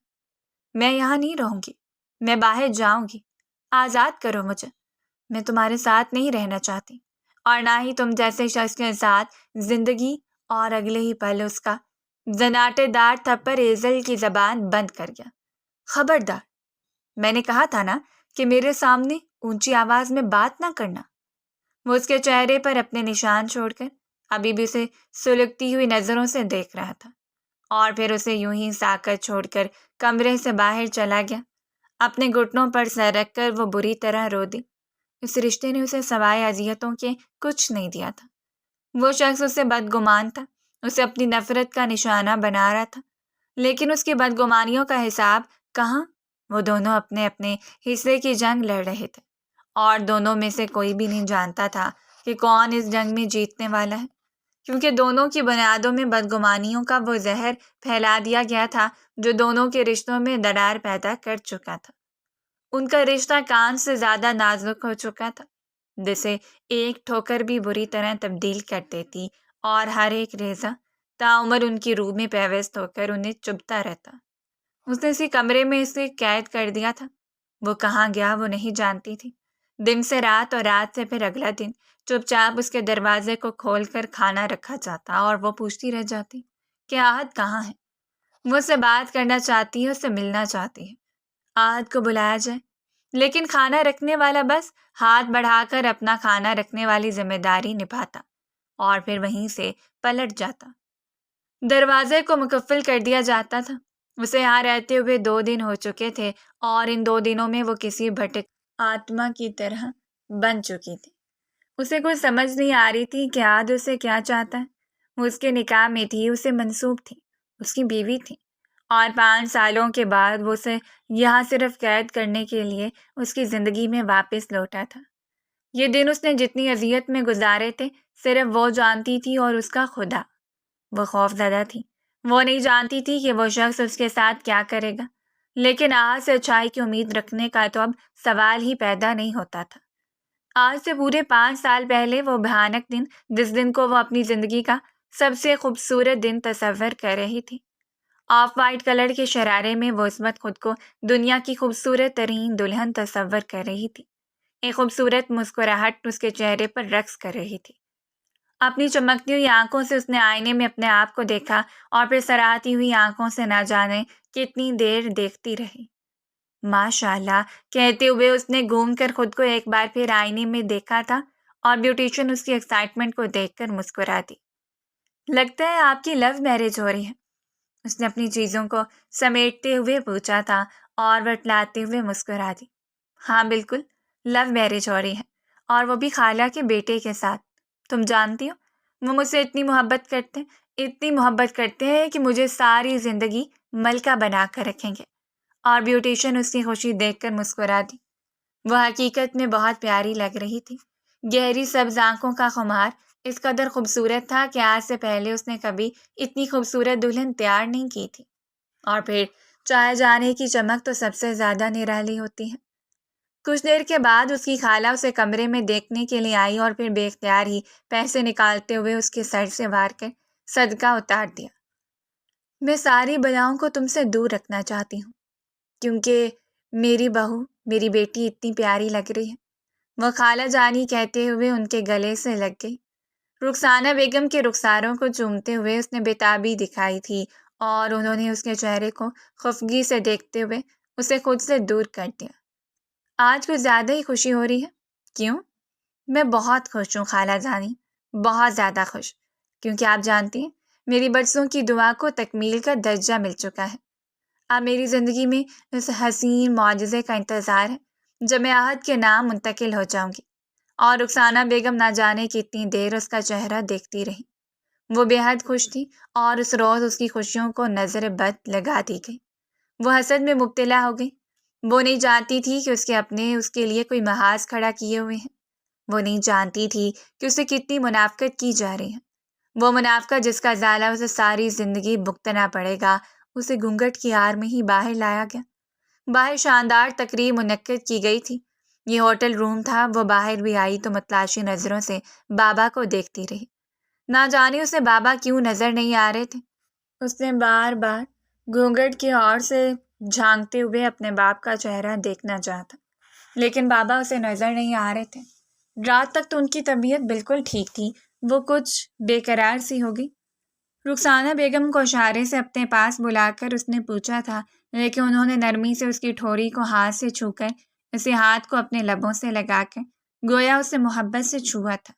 میں یہاں نہیں رہوں گی، میں باہر جاؤں گی، آزاد کرو مجھے۔ میں تمہارے ساتھ نہیں رہنا چاہتی، اور نہ ہی تم جیسے شخص کے ساتھ زندگی۔ اور اگلے ہی پل اس کا زناٹے دار تھپڑ ایزل کی زبان بند کر گیا۔ خبردار، میں نے کہا تھا نا کہ میرے سامنے اونچی آواز میں بات نہ کرنا۔ وہ اس کے چہرے پر اپنے نشان چھوڑ کر ابھی بھی اسے سلگتی ہوئی نظروں سے دیکھ رہا تھا، اور پھر اسے یوں ہی ساکت چھوڑ کر کمرے سے باہر چلا گیا۔ اپنے گھٹنوں پر سر رکھ کر وہ بری طرح رو دی۔ اس رشتے نے اسے سوائے اذیتوں کے کچھ نہیں دیا تھا۔ وہ شخص اسے بدگمان تھا، اسے اپنی نفرت کا نشانہ بنا رہا تھا، لیکن اس کی بدگمانیوں کا حساب کہاں؟ وہ دونوں اپنے اپنے حصے کی جنگ لڑ رہے تھے، اور دونوں میں سے کوئی بھی نہیں جانتا تھا کہ کون اس جنگ میں جیتنے والا ہے، کیونکہ دونوں کی بنیادوں میں بدگمانیوں کا وہ زہر پھیلا دیا گیا تھا جو دونوں کے رشتوں میں درار پیدا کر چکا تھا۔ ان کا رشتہ کان سے زیادہ نازک ہو چکا تھا، جسے ایک ٹھوکر بھی بری طرح تبدیل کر دیتی، اور ہر ایک ریزہ تعمر ان کی روح میں پیوست ہو کر انہیں چبھتا رہتا۔ اس نے اسی کمرے میں اسے قید کر دیا تھا۔ وہ کہاں گیا وہ نہیں جانتی تھی۔ دن سے رات اور رات سے پھر اگلا دن چپ چاپ اس کے دروازے کو کھول کر کھانا رکھا جاتا، اور وہ پوچھتی رہ جاتی کہ احد کہاں ہے۔ وہ اس سے بات کرنا چاہتی ہے، اس سے ملنا چاہتی ہے، احد کو بلایا جائے، لیکن کھانا رکھنے والا بس ہاتھ بڑھا کر اپنا کھانا رکھنے والی ذمہ داری نبھاتا اور پھر وہیں سے پلٹ جاتا۔ دروازے کو مقفل کر دیا جاتا تھا۔ اسے یہاں رہتے ہوئے 2 دن ہو چکے تھے، اور ان 2 دنوں میں وہ کسی بھٹک آتما کی طرح بن چکی تھی۔ اسے کوئی سمجھ نہیں آ رہی تھی کہ احد اسے کیا چاہتا ہے۔ وہ اس کے نکاح میں تھی، اسے منسوب تھی، اس کی بیوی تھی، اور 5 سالوں کے بعد وہ اسے یہاں صرف قید کرنے کے لیے اس کی زندگی میں واپس لوٹا تھا۔ یہ دن اس نے جتنی اذیت میں گزارے تھے صرف وہ جانتی تھی اور اس کا خدا۔ وہ خوف زدہ تھی، وہ نہیں جانتی تھی کہ وہ شخص اس کے ساتھ کیا کرے گا، لیکن احد سے اچھائی کی امید رکھنے کا تو اب سوال ہی پیدا نہیں ہوتا تھا۔ آج سے پورے 5 سال پہلے وہ بھیانک دن، جس دن کو وہ اپنی زندگی کا سب سے خوبصورت دن تصور کر رہی تھی۔ آف وائٹ کلر کے شرارے میں وہ اس وقت خود کو دنیا کی خوبصورت ترین دلہن تصور کر رہی تھی۔ ایک خوبصورت مسکراہٹ اس کے چہرے پر رقص کر رہی تھی۔ اپنی چمکتی ہوئی آنکھوں سے اس نے آئینے میں اپنے آپ کو دیکھا، اور پھر سراہتی ہوئی آنکھوں سے نہ جانے کتنی دیر دیکھتی رہی۔ ماشاء اللہ کہتے ہوئے اس نے گھوم کر خود کو ایک بار پھر آئینے میں دیکھا تھا، اور بیوٹیشین اس کی ایکسائٹمنٹ کو دیکھ کر مسکرا دی۔ لگتا ہے آپ کی لو میرج ہو رہی ہے۔ اس نے اپنی چیزوں کو سمیٹتے ہوئے پوچھا تھا اور بتلاتے ہوئے مسکرا دی۔ ہاں بالکل، لو میرج ہو رہی ہے، اور وہ بھی خالہ کے بیٹے کے ساتھ۔ تم جانتی ہو وہ مجھ سے اتنی محبت کرتے ہیں کہ مجھے ساری زندگی ملکہ بنا کر رکھیں گے۔ اور بیوٹیشین اس کی خوشی دیکھ کر مسکرا دی۔ وہ حقیقت میں بہت پیاری لگ رہی تھی۔ گہری سبز آنکھوں کا خمار اس قدر خوبصورت تھا کہ آج سے پہلے اس نے کبھی اتنی خوبصورت دلہن تیار نہیں کی تھی۔ اور پھر چائے جانے کی چمک تو سب سے زیادہ نرالی ہوتی ہے۔ کچھ دیر کے بعد اس کی خالہ اسے کمرے میں دیکھنے کے لیے آئی اور پھر بے اختیار ہی پیسے نکالتے ہوئے اس کے سر سے وار کر صدقہ اتار دیا۔ میں ساری بلاؤں کو تم سے دور رکھنا چاہتی ہوں، کیونکہ میری بہو، میری بیٹی اتنی پیاری لگ رہی ہے۔ وہ خالہ جانی کہتے ہوئے ان کے گلے سے لگ گئی۔ رخسانہ بیگم کے رخساروں کو چومتے ہوئے اس نے بےتابی دکھائی تھی اور انہوں نے اس کے چہرے کو خفگی سے دیکھتے ہوئے اسے خود سے دور کر دیا۔ آج کچھ زیادہ ہی خوشی ہو رہی ہے۔ کیوں؟ میں بہت خوش ہوں خالہ جانی، بہت زیادہ خوش، کیونکہ آپ جانتی ہیں میری برسوں کی دعا کو تکمیل کا درجہ مل چکا ہے۔ اب میری زندگی میں اس حسین معجزے کا انتظار ہے جب میں عہد کے نام منتقل ہو جاؤں گی۔ اور رخسانہ بیگم نہ جانے کتنی دیر اس کا چہرہ دیکھتی رہی۔ وہ بے حد خوش تھی اور اس روز اس کی خوشیوں کو نظر بد لگا دی گئی۔ وہ حسد میں مبتلا ہو گئی۔ وہ نہیں جانتی تھی کہ اس کے اپنے اس کے لیے کوئی محاذ کھڑا کیے ہوئے ہیں۔ وہ نہیں جانتی تھی کہ اسے کتنی منافقت کی جا رہی ہے۔ وہ منافقت جس کا ازالہ اسے ساری زندگی بھگتنا پڑے گا، اسے گھونگھٹ کی آڑ میں ہی باہر لایا گیا۔ باہر شاندار تقریب منعقد کی گئی تھی۔ یہ ہوٹل روم تھا۔ وہ باہر بھی آئی تو متلاشی نظروں سے بابا کو دیکھتی رہی۔ نہ جانے اسے بابا کیوں نظر نہیں آ رہے تھے۔ اس نے بار بار گھونگھٹ کی اوڑ سے جھانکتے ہوئے اپنے باپ کا چہرہ دیکھنا چاہا، لیکن بابا اسے نظر نہیں آ رہے تھے۔ رات تک تو ان کی طبیعت بالکل ٹھیک تھی۔ وہ کچھ بے قرار سی ہو گئی۔ رخسانہ بیگم کو اشارے سے اپنے پاس بلا کر اس نے پوچھا تھا، لیکن انہوں نے نرمی سے اس کی ٹھوری کو ہاتھ سے چھو کر اسے ہاتھ کو اپنے لبوں سے لگا کر گویا اسے محبت سے چھوا تھا۔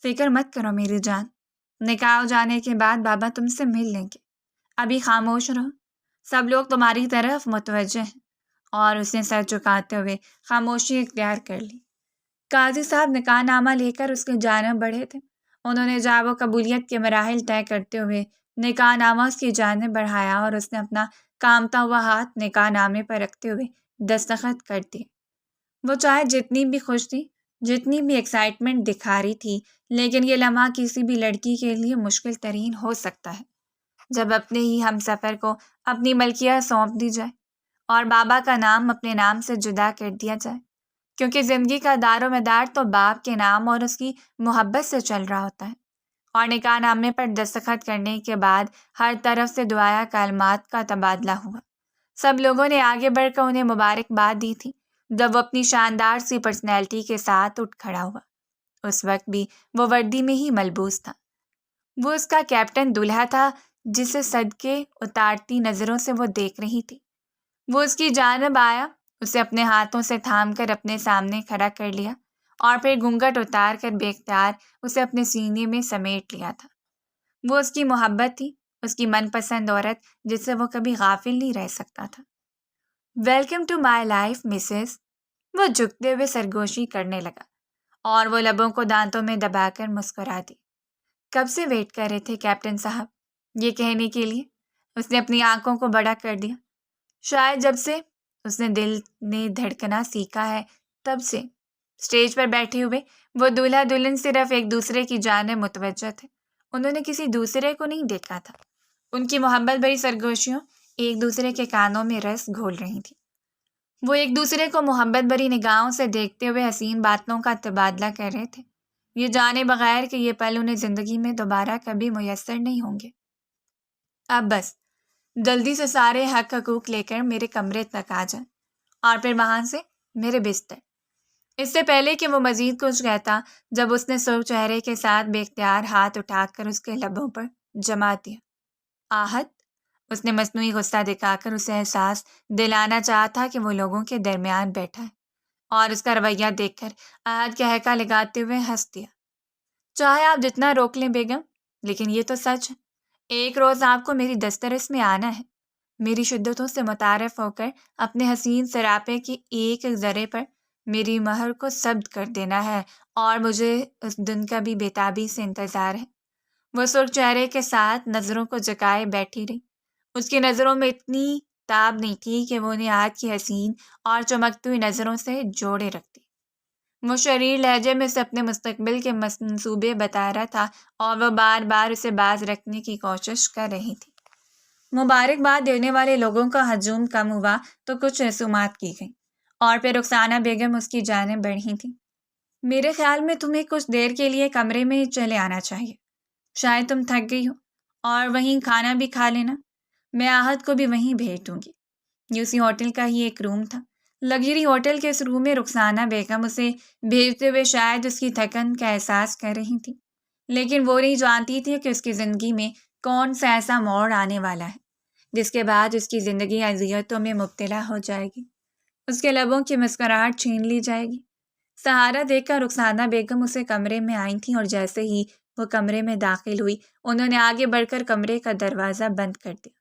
فکر مت کرو میری جان، نکاح ہو جانے کے بعد بابا تم سے مل لیں گے۔ ابھی خاموش رہو، سب لوگ تمہاری طرف متوجہ ہیں۔ اور اس نے سر جھکاتے ہوئے خاموشی اختیار کر لی۔ قاضی صاحب نکاح نامہ لے کر اس کی جانب بڑھے تھے۔ انہوں نے جواب و قبولیت کے مراحل طے کرتے ہوئے نکاح نامہ اس کی جانب بڑھایا اور اس نے اپنا کامتا ہوا ہاتھ نکاح نامے پر رکھتے ہوئے دستخط کر دیے۔ وہ چاہے جتنی بھی خوش تھی، جتنی بھی ایکسائٹمنٹ دکھا رہی تھی، لیکن یہ لمحہ کسی بھی لڑکی کے لیے مشکل ترین ہو سکتا ہے جب اپنے ہی ہم سفر کو اپنی ملکیت سونپ دی جائے اور بابا کا نام اپنے نام سے جدا کر دیا جائے، کیونکہ زندگی کا دار و مدار تو باپ کے نام اور اس کی محبت سے چل رہا ہوتا ہے۔ اور نکاح نامے پر دستخط کرنے کے بعد ہر طرف سے دعائیں کلمات کا تبادلہ ہوا۔ سب لوگوں نے آگے بڑھ کر انہیں مبارکباد دی تھی۔ جب وہ اپنی شاندار سی پرسنالٹی کے ساتھ اٹھ کھڑا ہوا، اس وقت بھی وہ وردی میں ہی ملبوس تھا۔ وہ اس کا کیپٹن دولہا تھا جسے صدقے اتارتی نظروں سے وہ دیکھ رہی تھی۔ وہ اس کی جانب آیا، اسے اپنے ہاتھوں سے تھام کر اپنے سامنے کھڑا کر لیا اور پھر گھونگھٹ اتار کر بے اختیار اسے اپنے سینے میں سمیٹ لیا تھا۔ وہ اس کی محبت تھی، اس کی من پسند عورت جس سے وہ کبھی غافل نہیں رہ سکتا تھا۔ Welcome to my life Mrs. وہ جھکتے ہوئے سرگوشی کرنے لگا اور وہ لبوں کو دانتوں میں دبا کر مسکرا دی۔ کب سے ویٹ کر رہے تھے کیپٹن صاحب، یہ کہنے کے لیے؟ اس نے اپنی آنکھوں کو بڑا کر دیا۔ شاید جب سے اس نے دل نے دھڑکنا سیکھا ہے تب سے۔ اسٹیج پر بیٹھے ہوئے وہ دولہا دلہن صرف ایک دوسرے کی جانب متوجہ تھے۔ انہوں نے کسی دوسرے کو نہیں دیکھا تھا۔ ان کی محبت بھری سرگوشیوں ایک دوسرے کے کانوں میں رس گھول رہی تھی۔ وہ ایک دوسرے کو محبت بھری نگاہوں سے دیکھتے ہوئے حسین باتوں کا تبادلہ کر رہے تھے، یہ جانے بغیر کہ یہ پل انہیں زندگی میں دوبارہ کبھی میسر نہیں ہوں گے۔ اب بس جلدی سے سارے حق حقوق لے کر میرے کمرے تک آ جائیں اور پھر وہاں سے میرے بستر۔ اس سے پہلے کہ وہ مزید کچھ کہتا، جب اس نے سرخ چہرے کے ساتھ بے اختیار ہاتھ اٹھا کر اس کے لبوں پر جما دیا۔ آہت، اس نے مصنوعی غصہ دکھا کر اسے احساس دلانا چاہا تھا کہ وہ لوگوں کے درمیان بیٹھا ہے، اور اس کا رویہ دیکھ کر آہت کا ہیکا لگاتے ہوئے ہنس دیا۔ چاہے آپ جتنا روک لیں بیگم، لیکن یہ تو سچ ہے، ایک روز آپ کو میری دسترس میں آنا ہے، میری شدتوں سے متعارف ہو کر اپنے حسین سراپے کی ایک ذرے پر میری مہر کو ثبت کر دینا ہے، اور مجھے اس دن کا بھی بےتابی سے انتظار ہے۔ وہ سرخ چہرے کے ساتھ نظروں کو جھکائے بیٹھی رہی۔ اس کی نظروں میں اتنی تاب نہیں تھی کہ وہ انہیں آج کی حسین اور چمکتی ہوئی نظروں سے جوڑے رکھتی۔ وہ شریر لہجے میں اسے اپنے مستقبل کے منصوبے بتا رہا تھا، اور وہ بار بار اسے باز رکھنے کی کوشش کر رہی تھی۔ مبارکباد دینے والے لوگوں کا ہجوم کم ہوا تو کچھ رسومات کی گئیں، اور پھر رخسانہ بیگم اس کی جانب بڑھی تھی۔ میرے خیال میں تمہیں کچھ دیر کے لیے کمرے میں چلے آنا چاہیے، شاید تم تھک گئی ہو، اور وہیں کھانا بھی کھا لینا، میں آہت کو بھی وہیں بھیج دوں گی۔ یہ اسی ہوٹل کا ہی ایک روم تھا۔ لگژری ہوٹل کے اس روم میں رخسانہ بیگم اسے بھیجتے ہوئے شاید اس کی تھکن کا احساس کر رہی تھی، لیکن وہ نہیں جانتی تھی کہ اس کی زندگی میں کون سا ایسا موڑ آنے والا ہے جس کے بعد اس کی زندگی اذیتوں میں مبتلا ہو جائے گی، اس کے لبوں کی مسکراہٹ چھین لی جائے گی۔ سہارا دیکھ کر رخسانہ بیگم اسے کمرے میں آئی تھیں، اور جیسے ہی وہ کمرے میں داخل ہوئی انہوں نے آگے بڑھ کر کمرے کا دروازہ بند کر دیا۔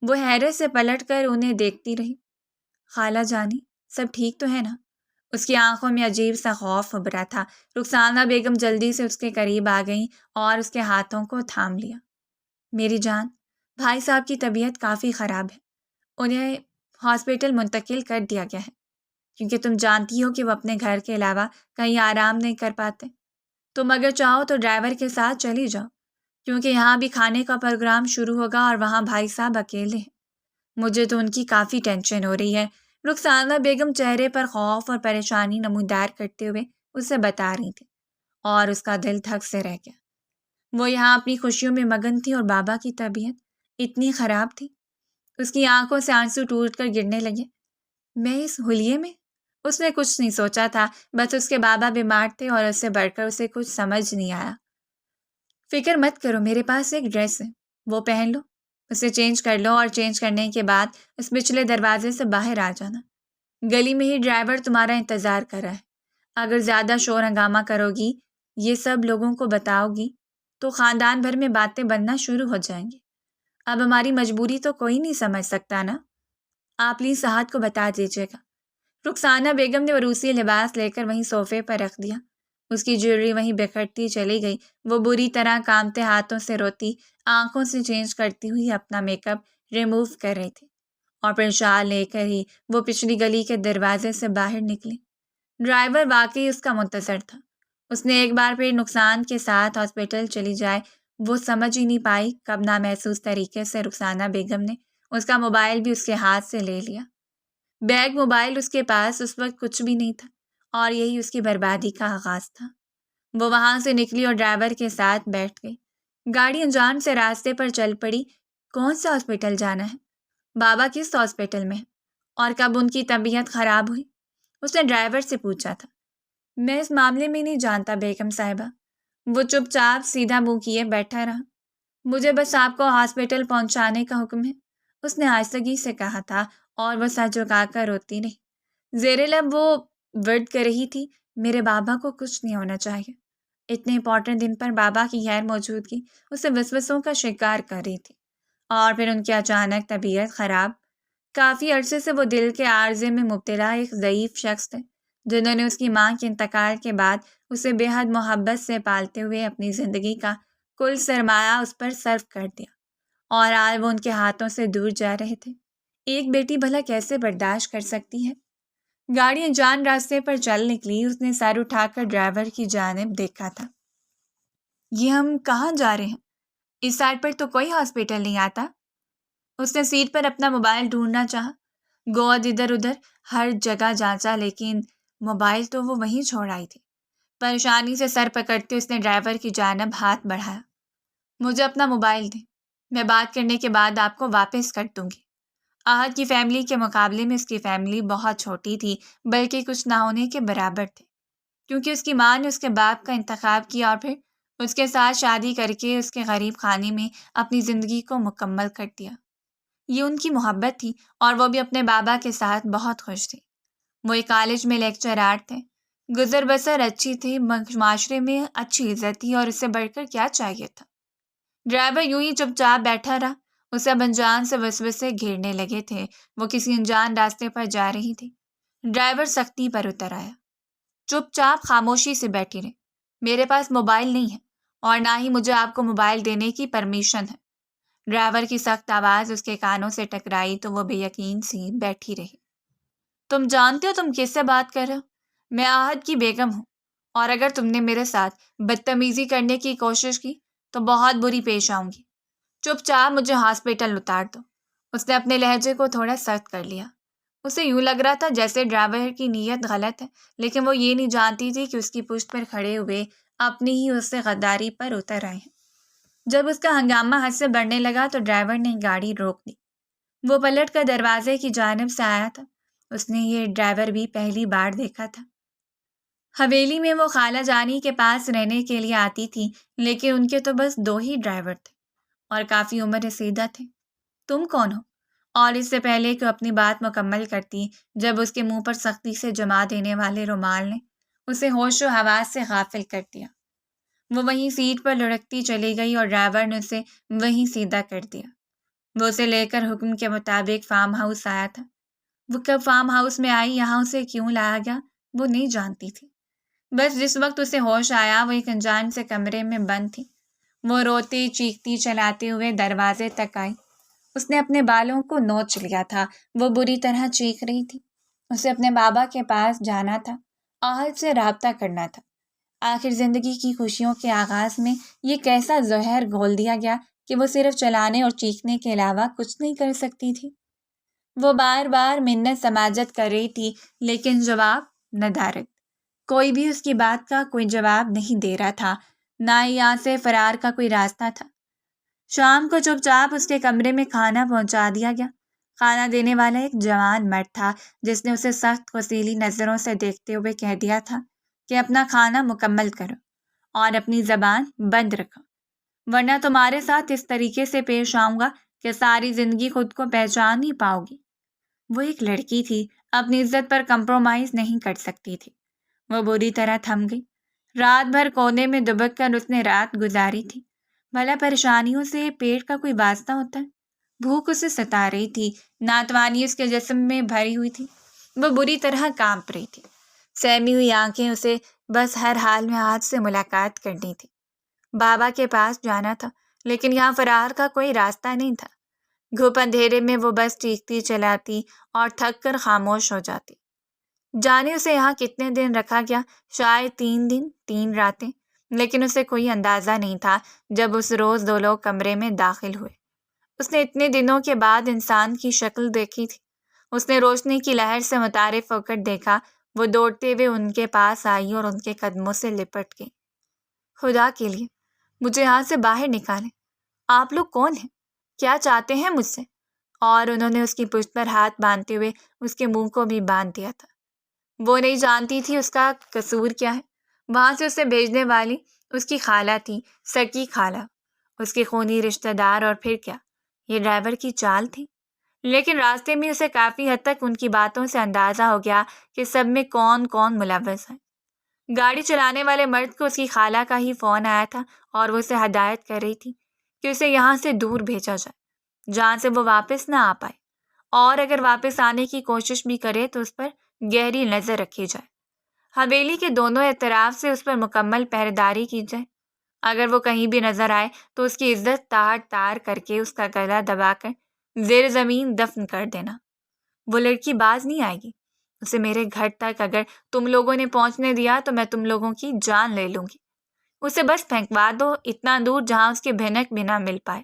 وہ حیرت سے پلٹ کر انہیں دیکھتی رہی۔ خالہ جانی، سب ٹھیک تو ہے نا؟ اس کی آنکھوں میں عجیب سا خوف ابھرا تھا۔ رخسانہ بیگم جلدی سے اس کے قریب آ گئیں اور اس کے ہاتھوں کو تھام لیا۔ میری جان، بھائی صاحب کی طبیعت کافی خراب ہے، انہیں ہاسپٹل منتقل کر دیا گیا ہے، کیونکہ تم جانتی ہو کہ وہ اپنے گھر کے علاوہ کہیں آرام نہیں کر پاتے۔ تم اگر چاہو تو ڈرائیور کے ساتھ چلی جاؤ، کیونکہ یہاں بھی کھانے کا پروگرام شروع ہوگا اور وہاں بھائی صاحب اکیلے ہیں۔ مجھے تو ان کی کافی ٹینشن ہو رہی ہے، رخسانہ بیگم چہرے پر خوف اور پریشانی نمودار کرتے ہوئے اسے بتا رہی تھی، اور اس کا دل دھک سے رہ گیا۔ وہ یہاں اپنی خوشیوں میں مگن تھی اور بابا کی طبیعت اتنی خراب تھی۔ اس کی آنکھوں سے آنسو ٹوٹ کر گرنے لگے۔ میں اس حلیے میں؟ اس نے کچھ نہیں سوچا تھا، بس اس کے بابا بیمار تھے اور اس سے بڑھ کر اسے کچھ سمجھ نہیں آیا۔ فکر مت کرو، میرے پاس ایک ڈریس ہے، وہ پہن لو، اسے چینج کر لو، اور چینج کرنے کے بعد اس پچھلے دروازے سے باہر آ جانا۔ گلی میں ہی ڈرائیور تمہارا انتظار کر رہا ہے۔ اگر زیادہ شور ہنگامہ کرو گی، یہ سب لوگوں کو بتاؤ گی، تو خاندان بھر میں باتیں بننا شروع ہو جائیں گی۔ اب ہماری مجبوری تو کوئی نہیں سمجھ سکتا نا، آپ پلیز صاحب کو بتا دیجیے گا۔ رخسانہ بیگم نے وہ روسی لباس لے کر وہیں صوفے پر رکھ دیا۔ اس کی جیولری وہیں بکھرتی چلی گئی۔ وہ بری طرح کامتے ہاتھوں سے روتی آنکھوں سے چینج کرتی ہوئی اپنا میک اپ ریموو کر رہی تھی، اور پھر شال لے کر ہی وہ پچھلی گلی کے دروازے سے باہر نکلی۔ ڈرائیور واقعی اس کا منتظر تھا۔ اس نے ایک بار پھر نقصان کے ساتھ ہاسپٹل چلی جائے، وہ سمجھ ہی نہیں پائی کب نامحسوس طریقے سے رخسانہ بیگم نے اس کا موبائل بھی اس کے ہاتھ سے لے لیا۔ بیگ موبائل اس کے پاس اس وقت کچھ بھی نہیں تھا، اور یہی اس کی بربادی کا آغاز تھا۔ وہ وہاں سے نکلی اور ڈرائیور کے ساتھ بیٹھ گئی۔ گاڑی انجان سے راستے پر چل پڑی۔ کون سا ہاسپٹل جانا ہے؟ بابا کس ہاسپٹل میں ہے؟ اور کب ان کی طبیعت خراب ہوئی؟ اس نے ڈرائیور سے پوچھا تھا۔ میں اس معاملے میں نہیں جانتا بیگم صاحبہ، وہ چپ چاپ سیدھا منہ کیے بیٹھا رہا۔ مجھے بس آپ کو ہاسپٹل پہنچانے کا حکم ہے، اس نے آہستگی سے کہا تھا، اور وہ سر جھکا کر روتی رہی۔ زیر لب وہ ورد کر رہی تھی، میرے بابا کو کچھ نہیں ہونا چاہیے۔ اتنے امپورٹنٹ دن پر بابا کی غیر موجودگی اسے وسوسوں کا شکار کر رہی تھی، اور پھر ان کی اچانک طبیعت خراب۔ کافی عرصے سے وہ دل کے عارضے میں مبتلا ایک ضعیف شخص تھے، جنہوں نے اس کی ماں کے انتقال کے بعد اسے بے حد محبت سے پالتے ہوئے اپنی زندگی کا کل سرمایہ اس پر صرف کر دیا، اور آج وہ ان کے ہاتھوں سے دور جا رہے تھے۔ ایک بیٹی بھلا کیسے برداشت کر سکتی ہے؟ گاڑی انجان راستے پر چل نکلی۔ اس نے سر اٹھا کر ڈرائیور کی جانب دیکھا تھا۔ یہ ہم کہاں جا رہے ہیں؟ اس سائڈ پر تو کوئی ہاسپٹل نہیں آتا۔ اس نے سیٹ پر اپنا موبائل ڈھونڈنا چاہا، گود ادھر ادھر ہر جگہ جانچا، لیکن موبائل تو وہ وہیں چھوڑ آئی تھی۔ پریشانی سے سر پکڑتے اس نے ڈرائیور کی جانب ہاتھ بڑھایا۔ مجھے اپنا موبائل دیں، میں بات کرنے کے بعد آپ کو واپس کر دوں گی۔ آہت کی فیملی کے مقابلے میں اس کی فیملی بہت چھوٹی تھی، بلکہ کچھ نہ ہونے کے برابر تھے، کیونکہ اس کی ماں نے اس کے باپ کا انتخاب کیا اور پھر اس کے ساتھ شادی کر کے اس کے غریب خانے میں اپنی زندگی کو مکمل کر دیا۔ یہ ان کی محبت تھی، اور وہ بھی اپنے بابا کے ساتھ بہت خوش تھی۔ وہ ایک کالج میں لیکچرار تھے، گزر بسر اچھی تھی، معاشرے میں اچھی عزت تھی، اور اس سے بڑھ کر کیا چاہیے تھا؟ ڈرائیور یوں ہی چپ چاپ بیٹھا رہا۔ اسے اب انجان سے وسوسے گھیرنے لگے تھے۔ وہ کسی انجان راستے پر جا رہی تھی۔ ڈرائیور سختی پر اتر آیا۔ چپ چاپ خاموشی سے بیٹھی رہے۔ میرے پاس موبائل نہیں ہے اور نہ ہی مجھے آپ کو موبائل دینے کی پرمیشن ہے۔ ڈرائیور کی سخت آواز اس کے کانوں سے ٹکرائی تو وہ بے یقین سی بیٹھی رہی۔ تم جانتے ہو تم کس سے بات کر رہے ہو؟ میں آہد کی بیگم ہوں، اور اگر تم نے میرے ساتھ بدتمیزی کرنے کی کوشش کی تو بہت بری پیش آؤں گی۔ چپ چاپ مجھے ہاسپٹل اتار دو۔ اس نے اپنے لہجے کو تھوڑا سخت کر لیا۔ اسے یوں لگ رہا تھا جیسے ڈرائیور کی نیت غلط ہے، لیکن وہ یہ نہیں جانتی تھی کہ اس کی پشت پر کھڑے ہوئے اپنی ہی اس سے غداری پر اتر آئے ہیں۔ جب اس کا ہنگامہ حد سے بڑھنے لگا تو ڈرائیور نے گاڑی روک دی۔ وہ پلٹ کر دروازے کی جانب سے آیا تھا۔ اس نے یہ ڈرائیور بھی پہلی بار دیکھا تھا۔ حویلی میں وہ خالہ جانی کے پاس رہنے کے لیے آتی تھی، لیکن ان کے تو بس 2 ہی ڈرائیور تھے اور کافی عمر رسیدہ تھے۔ تم کون ہو؟ اور اس سے پہلے کہ اپنی بات مکمل کرتی، جب اس کے منہ پر سختی سے جما دینے والے رومال نے اسے ہوش و حواس سے غافل کر دیا۔ وہ وہیں سیٹ پر لڑکتی چلی گئی اور ڈرائیور نے اسے وہیں سیدھا کر دیا۔ وہ اسے لے کر حکم کے مطابق فارم ہاؤس آیا تھا۔ وہ کب فارم ہاؤس میں آئی، یہاں اسے کیوں لایا گیا، وہ نہیں جانتی تھی۔ بس جس وقت اسے ہوش آیا وہ ایک انجان سے کمرے میں بند تھی۔ وہ روتی چیختی چلاتے ہوئے دروازے تک آئی۔ اس نے اپنے بالوں کو نوچ لیا تھا۔ وہ بری طرح چیخ رہی تھی۔ اسے اپنے بابا کے پاس جانا تھا، آہد سے رابطہ کرنا تھا۔ آخر زندگی کی خوشیوں کے آغاز میں یہ کیسا زہر گھول دیا گیا کہ وہ صرف چلانے اور چیخنے کے علاوہ کچھ نہیں کر سکتی تھی۔ وہ بار بار منت سماجت کر رہی تھی، لیکن جواب ندارد۔ کوئی بھی اس کی بات کا کوئی جواب نہیں دے رہا تھا، نہ ہی یہاں سے فرار کا کوئی راستہ تھا۔ شام کو چپ چاپ اس کے کمرے میں کھانا پہنچا دیا گیا۔ کھانا دینے والا ایک جوان مرد تھا جس نے اسے سخت غصیلی نظروں سے دیکھتے ہوئے کہہ دیا تھا کہ اپنا کھانا مکمل کرو اور اپنی زبان بند رکھو، ورنہ تمہارے ساتھ اس طریقے سے پیش آؤں گا کہ ساری زندگی خود کو پہچان نہیں پاؤ گی۔ وہ ایک لڑکی تھی، اپنی عزت پر کمپرومائز نہیں کر سکتی تھی۔ وہ بری طرح تھم گئی۔ رات بھر کونے میں دبک کر اس نے رات گزاری تھی۔ بھلا پریشانیوں سے پیٹ کا کوئی واسطہ ہوتا ہے؟ بھوک اسے ستا رہی تھی، ناتوانی اس کے جسم میں بھری ہوئی تھی۔ وہ بری طرح کانپ رہی تھی۔ سہمی ہوئی آنکھیں اسے بس ہر حال میں آج سے ملاقات کرنی تھی۔ بابا کے پاس جانا تھا، لیکن یہاں فرار کا کوئی راستہ نہیں تھا۔ گھپ اندھیرے میں وہ بس چیختی چلاتی اور تھک کر خاموش ہو جاتی۔ جانے اسے یہاں کتنے دن رکھا گیا، شاید 3 دن 3 راتیں، لیکن اسے کوئی اندازہ نہیں تھا جب اس روز 2 لوگ کمرے میں داخل ہوئے۔ اس نے اتنے دنوں کے بعد انسان کی شکل دیکھی تھی۔ اس نے روشنی کی لہر سے متعارف ہو کر دیکھا۔ وہ دوڑتے ہوئے ان کے پاس آئی اور ان کے قدموں سے لپٹ گئی۔ خدا کے لیے مجھے یہاں سے باہر نکالیں۔ آپ لوگ کون ہیں؟ کیا چاہتے ہیں مجھ سے؟ اور انہوں نے اس کی پشت پر ہاتھ باندھتے ہوئے اس کے منہ کو بھی باندھ دیا تھا۔ وہ نہیں جانتی تھی اس کا قصور کیا ہے۔ وہاں سے اسے بھیجنے والی اس کی خالہ تھی، سکی خالہ، اس کی خونی رشتہ دار، اور پھر کیا یہ ڈرائیور کی چال تھی؟ لیکن راستے میں اسے کافی حد تک ان کی باتوں سے اندازہ ہو گیا کہ سب میں کون کون ملوث ہے۔ گاڑی چلانے والے مرد کو اس کی خالہ کا ہی فون آیا تھا اور وہ اسے ہدایت کر رہی تھی کہ اسے یہاں سے دور بھیجا جائے، جہاں سے وہ واپس نہ آ پائے، اور اگر واپس آنے کی کوشش بھی کرے تو اس پر گہری نظر رکھی جائے۔ حویلی کے دونوں اطراف سے اس پر مکمل پہرےداری کی جائے۔ اگر وہ کہیں بھی نظر آئے تو اس کی عزت تار تار کر کے اس کا گلا دبا کر زیر زمین دفن کر دینا۔ وہ لڑکی باز نہیں آئے گی۔ اسے میرے گھر تک اگر تم لوگوں نے پہنچنے دیا تو میں تم لوگوں کی جان لے لوں گی۔ اسے بس پھینکوا دو اتنا دور جہاں اس کے بھنک بھی نہ مل پائے۔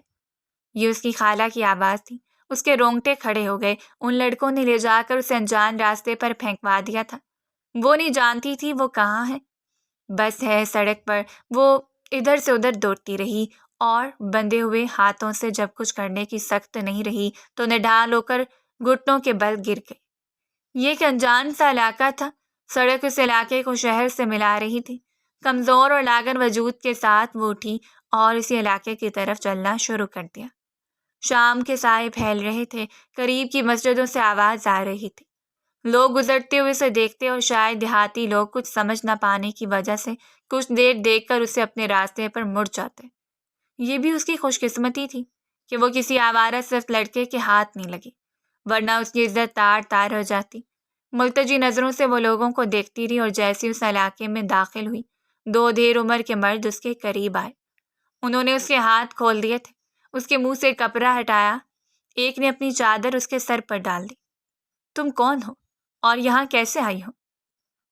یہ اس کی خالہ کی آواز تھی۔ اس کے رونگٹے کھڑے ہو گئے۔ ان لڑکوں نے لے جا کر اسے انجان راستے پر پھینکوا دیا تھا۔ وہ نہیں جانتی تھی وہ کہاں ہے۔ بس ہے سڑک پر۔ وہ ادھر سے ادھر دوڑتی رہی اور بندھے ہوئے ہاتھوں سے جب کچھ کرنے کی سخت نہیں رہی تو نڈھال ہو کر گھٹنوں کے بل گر گئی۔ یہ ایک انجان سا علاقہ تھا۔ سڑک اس علاقے کو شہر سے ملا رہی تھی۔ کمزور اور لاغر وجود کے ساتھ وہ اٹھی اور اسی علاقے کی طرف چلنا شروع کر دیا۔ شام کے سائے پھیل رہے تھے۔ قریب کی مسجدوں سے آواز آ رہی تھی۔ لوگ گزرتے ہوئے اسے دیکھتے اور شاید دیہاتی لوگ کچھ سمجھ نہ پانے کی وجہ سے کچھ دیر دیکھ کر اسے اپنے راستے پر مڑ جاتے۔ یہ بھی اس کی خوش قسمتی تھی کہ وہ کسی آوارہ صرف لڑکے کے ہاتھ نہیں لگی، ورنہ اس کی عزت تار تار ہو جاتی۔ ملتجی نظروں سے وہ لوگوں کو دیکھتی رہی اور جیسے اس علاقے میں داخل ہوئی 2 دھیر عمر کے مرد اس کے قریب آئے۔ انہوں نے اس کے ہاتھ کھول دیے تھے، اس کے منہ سے کپڑا ہٹایا، ایک نے اپنی چادر اس کے سر پر ڈال دی۔ تم کون ہو اور یہاں کیسے آئی ہو؟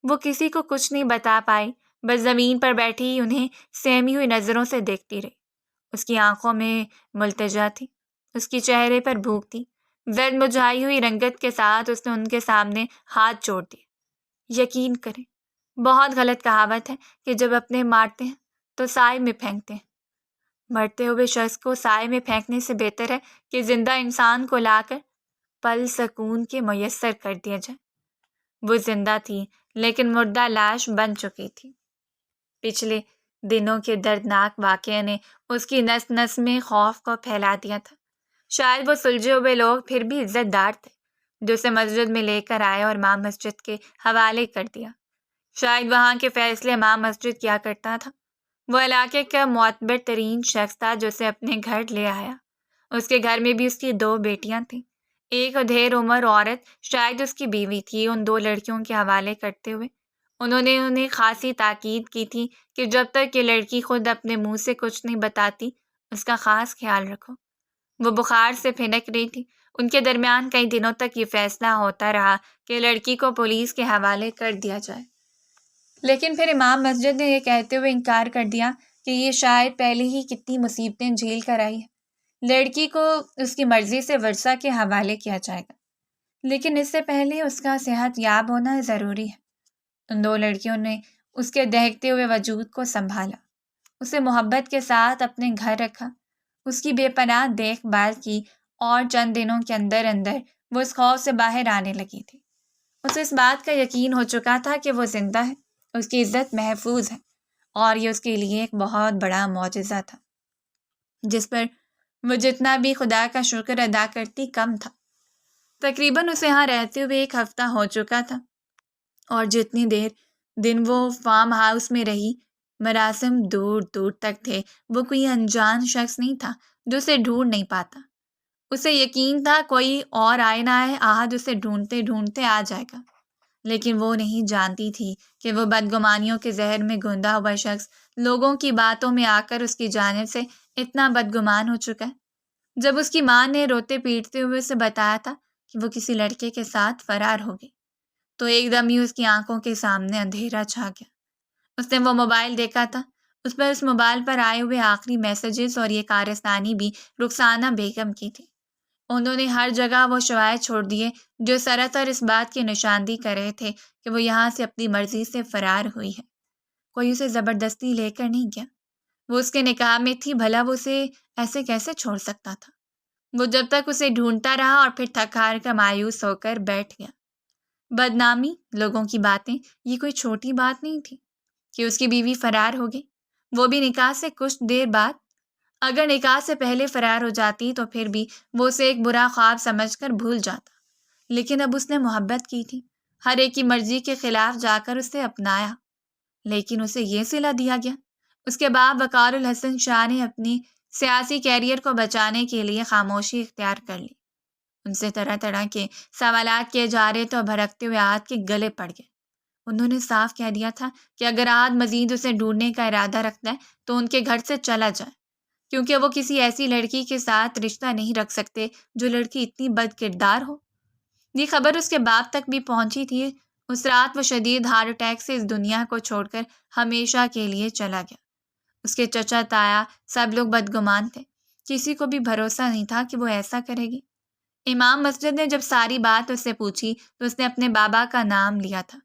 وہ کسی کو کچھ نہیں بتا پائی، بس زمین پر بیٹھی انہیں سہمی ہوئی نظروں سے دیکھتی رہی۔ اس کی آنکھوں میں ملتجا تھی، اس کی چہرے پر بھوک تھی۔ زرد مرجھائی ہوئی رنگت کے ساتھ اس نے ان کے سامنے ہاتھ جوڑ دیے۔ یقین کریں، بہت غلط کہاوت ہے کہ جب اپنے مارتے ہیں تو سائے میں پھینکتے ہیں۔ مرتے ہوئے شخص کو سائے میں پھینکنے سے بہتر ہے کہ زندہ انسان کو لا کر پل سکون کے میسر کر دیا جائے۔ وہ زندہ تھی لیکن مردہ لاش بن چکی تھی۔ پچھلے دنوں کے دردناک واقعے نے اس کی نس نس میں خوف کو پھیلا دیا تھا۔ شاید وہ سلجھے ہوئے لوگ پھر بھی عزت دار تھے جو اسے مسجد میں لے کر آئے اور امام مسجد کے حوالے کر دیا۔ شاید وہاں کے فیصلے امام مسجد کیا کرتا تھا۔ وہ علاقے کا معتبر ترین شخص تھا جو اسے اپنے گھر لے آیا۔ اس کے گھر میں بھی اس کی 2 بیٹیاں تھیں۔ ایک ادھیر عمر عورت شاید اس کی بیوی تھی۔ ان 2 لڑکیوں کے حوالے کرتے ہوئے انہوں نے انہیں خاصی تاکید کی تھی کہ جب تک یہ لڑکی خود اپنے منہ سے کچھ نہیں بتاتی اس کا خاص خیال رکھو۔ وہ بخار سے پھنک رہی تھی۔ ان کے درمیان کئی دنوں تک یہ فیصلہ ہوتا رہا کہ لڑکی کو پولیس کے حوالے کر دیا جائے، لیکن پھر امام مسجد نے یہ کہتے ہوئے انکار کر دیا کہ یہ شاید پہلے ہی کتنی مصیبتیں جھیل کر آئی ہے، لڑکی کو اس کی مرضی سے ورثہ کے حوالے کیا جائے گا، لیکن اس سے پہلے اس کا صحت یاب ہونا ضروری ہے۔ ان 2 لڑکیوں نے اس کے دہکتے ہوئے وجود کو سنبھالا، اسے محبت کے ساتھ اپنے گھر رکھا، اس کی بے پناہ دیکھ بھال کی اور چند دنوں کے اندر اندر وہ اس خوف سے باہر آنے لگی تھی۔ اسے اس بات کا یقین ہو چکا تھا کہ وہ زندہ ہے، اس کی عزت محفوظ ہے، اور یہ اس کے لیے ایک بہت بڑا معجزہ تھا جس پر وہ جتنا بھی خدا کا شکر ادا کرتی کم تھا۔ تقریباً اسے یہاں رہتے ہوئے 1 ہفتہ ہو چکا تھا، اور جتنی دن وہ فارم ہاؤس میں رہی، مراسم دور دور تک تھے۔ وہ کوئی انجان شخص نہیں تھا جو اسے ڈھونڈ نہیں پاتا۔ اسے یقین تھا کوئی اور آئے نہ آئے آہد اسے ڈھونڈتے ڈھونڈتے آ جائے گا، لیکن وہ نہیں جانتی تھی کہ وہ بدگمانیوں کے زہر میں گھندا ہوا شخص لوگوں کی باتوں میں آ کر اس کی جانب سے اتنا بدگمان ہو چکا ہے۔ جب اس کی ماں نے روتے پیٹتے ہوئے اسے بتایا تھا کہ وہ کسی لڑکے کے ساتھ فرار ہو گئی تو ایک دم ہی اس کی آنکھوں کے سامنے اندھیرا چھا گیا۔ اس نے وہ موبائل دیکھا تھا، اس پر اس موبائل پر آئے ہوئے آخری میسیجز اور یہ کارستانی بھی رخسانہ بیگم کی تھی۔ انہوں نے ہر جگہ وہ شواہد چھوڑ دیے جو سراسر اس بات کی نشاندہی کر رہے تھے کہ وہ یہاں سے اپنی مرضی سے فرار ہوئی ہے، کوئی اسے زبردستی لے کر نہیں گیا۔ وہ اس کے نکاح میں تھی، بھلا وہ اسے ایسے کیسے چھوڑ سکتا تھا؟ وہ جب تک اسے ڈھونڈتا رہا اور پھر تھک ہار کر مایوس ہو کر بیٹھ گیا۔ بدنامی، لوگوں کی باتیں، یہ کوئی چھوٹی بات نہیں تھی کہ اس کی بیوی فرار ہو گئی، وہ بھی نکاح سے کچھ دیر بعد۔ اگر نکاح سے پہلے فرار ہو جاتی تو پھر بھی وہ اسے ایک برا خواب سمجھ کر بھول جاتا، لیکن اب اس نے محبت کی تھی، ہر ایک کی مرضی کے خلاف جا کر اسے اپنایا، لیکن اسے یہ صلہ دیا گیا۔ اس کے باپ وقار الحسن شاہ نے اپنی سیاسی کیریئر کو بچانے کے لیے خاموشی اختیار کر لی۔ ان سے طرح طرح کے سوالات کیے جا رہے تو بھڑکتے ہوئے آہد کے گلے پڑ گئے۔ انہوں نے صاف کہہ دیا تھا کہ اگر آہد مزید اسے ڈھونڈنے کا ارادہ رکھتا ہے تو ان کے گھر سے چلا جائے، کیونکہ وہ کسی ایسی لڑکی کے ساتھ رشتہ نہیں رکھ سکتے جو لڑکی اتنی بد کردار ہو۔ یہ خبر اس کے باپ تک بھی پہنچی تھی۔ اس رات وہ شدید ہارٹ اٹیک سے اس دنیا کو چھوڑ کر ہمیشہ کے لیے چلا گیا۔ اس کے چچا تایا سب لوگ بدگمان تھے، کسی کو بھی بھروسہ نہیں تھا کہ وہ ایسا کرے گی۔ امام مسجد نے جب ساری بات اس سے پوچھی تو اس نے اپنے بابا کا نام لیا تھا،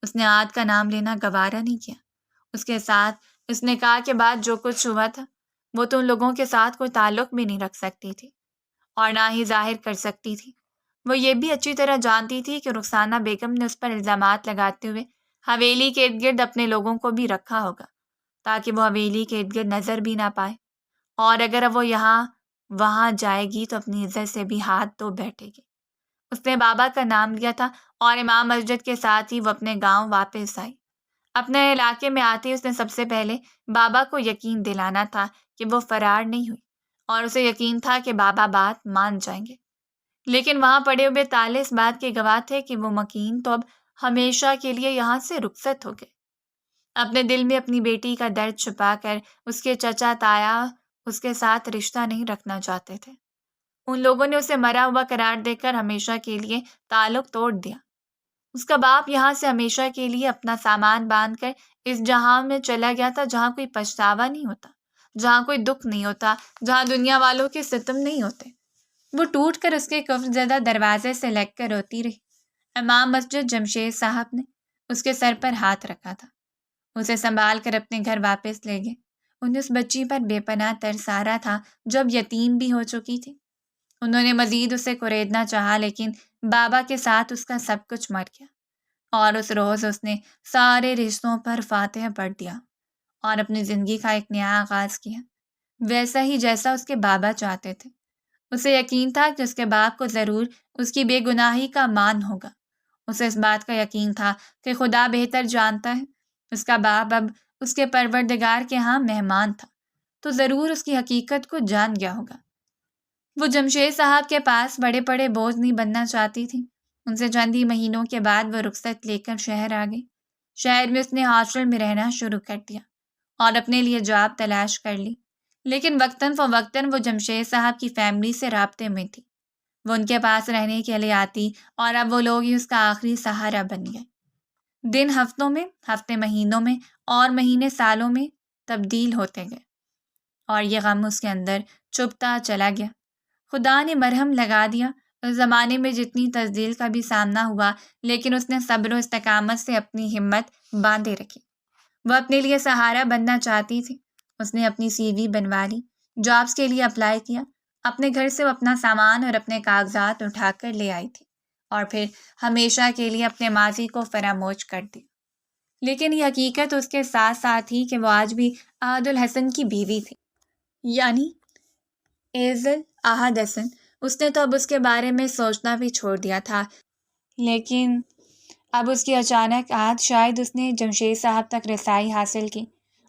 اس نے آہد کا نام لینا گوارا نہیں کیا۔ اس کے ساتھ اس نے کہا کہ بعد جو کچھ ہوا تھا وہ تو ان لوگوں کے ساتھ کوئی تعلق بھی نہیں رکھ سکتی تھی اور نہ ہی ظاہر کر سکتی تھی۔ وہ یہ بھی اچھی طرح جانتی تھی کہ رخسانہ بیگم نے اس پر الزامات لگاتے ہوئے حویلی کے ارد گرد اپنے لوگوں کو بھی رکھا ہوگا تاکہ وہ حویلی کے ارد گرد نظر بھی نہ پائے، اور اگر وہ یہاں وہاں جائے گی تو اپنی عزت سے بھی ہاتھ دھو بیٹھے گی۔ اس نے بابا کا نام لیا تھا اور امام مسجد کے ساتھ ہی وہ اپنے گاؤں واپس آئی۔ اپنے علاقے میں آتے اس نے سب سے پہلے بابا کو یقین دلانا تھا کہ وہ فرار نہیں ہوئی اور اسے یقین تھا کہ بابا بات مان جائیں گے، لیکن وہاں پڑے ہوئے تالے اس بات کے گواہ تھے کہ وہ مکین تو اب ہمیشہ کے لیے یہاں سے رخصت ہو گئے۔ اپنے دل میں اپنی بیٹی کا درد چھپا کر اس کے چچا تایا اس کے ساتھ رشتہ نہیں رکھنا چاہتے تھے۔ ان لوگوں نے اسے مرا ہوا قرار دے کر ہمیشہ کے لیے تعلق توڑ دیا۔ اس کا باپ یہاں سے ہمیشہ کے لیے اپنا سامان باندھ کر اس جہاں میں چلا گیا تھا جہاں کوئی پچھتاوا نہیں ہوتا، جہاں کوئی دکھ نہیں ہوتا، جہاں دنیا والوں کے ستم نہیں ہوتے۔ وہ ٹوٹ کر اس کے کفر زدہ دروازے سے لگ کر روتی رہی۔ امام مسجد جمشید صاحب نے اس کے سر پر ہاتھ رکھا تھا، اسے سنبھال کر اپنے گھر واپس لے گئے۔ انہیں اس بچی پر بے پناہ ترس آ رہا تھا جو اب یتیم بھی ہو چکی تھی۔ انہوں نے مزید اسے کریدنا چاہا لیکن بابا کے ساتھ اس کا سب کچھ مر گیا، اور اس روز اس نے سارے رشتوں پر فاتحہ پڑھ دیا اور اپنی زندگی کا ایک نیا آغاز کیا، ویسا ہی جیسا اس کے بابا چاہتے تھے۔ اسے یقین تھا کہ اس کے باپ کو ضرور اس کی بے گناہی کا مان ہوگا۔ اسے اس بات کا یقین تھا کہ خدا بہتر جانتا ہے، اس کا باپ اب اس کے پروردگار کے ہاں مہمان تھا تو ضرور اس کی حقیقت کو جان گیا ہوگا۔ وہ جمشید صاحب کے پاس بڑے بڑے بوجھ نہیں بننا چاہتی تھی۔ ان سے چند ہی مہینوں کے بعد وہ رخصت لے کر شہر آ گئی۔ شہر میں اس نے ہاسٹل میں رہنا شروع کر دیا اور اپنے لیے جاب تلاش کر لی، لیکن وقتاً فوقتاً وہ جمشید صاحب کی فیملی سے رابطے میں تھی۔ وہ ان کے پاس رہنے کے لیے آتی اور اب وہ لوگ ہی اس کا آخری سہارا بن گئے۔ دن ہفتوں میں، ہفتے مہینوں میں اور مہینے سالوں میں تبدیل ہوتے گئے اور یہ غم اس کے اندر چبھتا چلا گیا۔ خدا نے مرہم لگا دیا۔ اس زمانے میں جتنی تزدیل کا بھی سامنا ہوا لیکن اس نے صبر و استقامت سے اپنی ہمت باندھے رکھی۔ وہ اپنے لیے سہارا بننا چاہتی تھی۔ اس نے اپنی سی وی بنوا لی، جابس کے لیے اپلائی کیا، اپنے گھر سے وہ اپنا سامان اور اپنے کاغذات اٹھا کر لے آئی تھی اور پھر ہمیشہ کے لیے اپنے ماضی کو فراموش کر دی۔ لیکن یہ حقیقت اس کے ساتھ ساتھ تھی کہ وہ آج بھی احد الحسن کی بیوی تھی، یعنی ایزل احد حسن۔ اس نے تو اب اس کے بارے میں سوچنا بھی چھوڑ دیا تھا، لیکن اب اس کی اچانک عہد شاید اس نے جمشید صاحب تک رسائی حاصل کی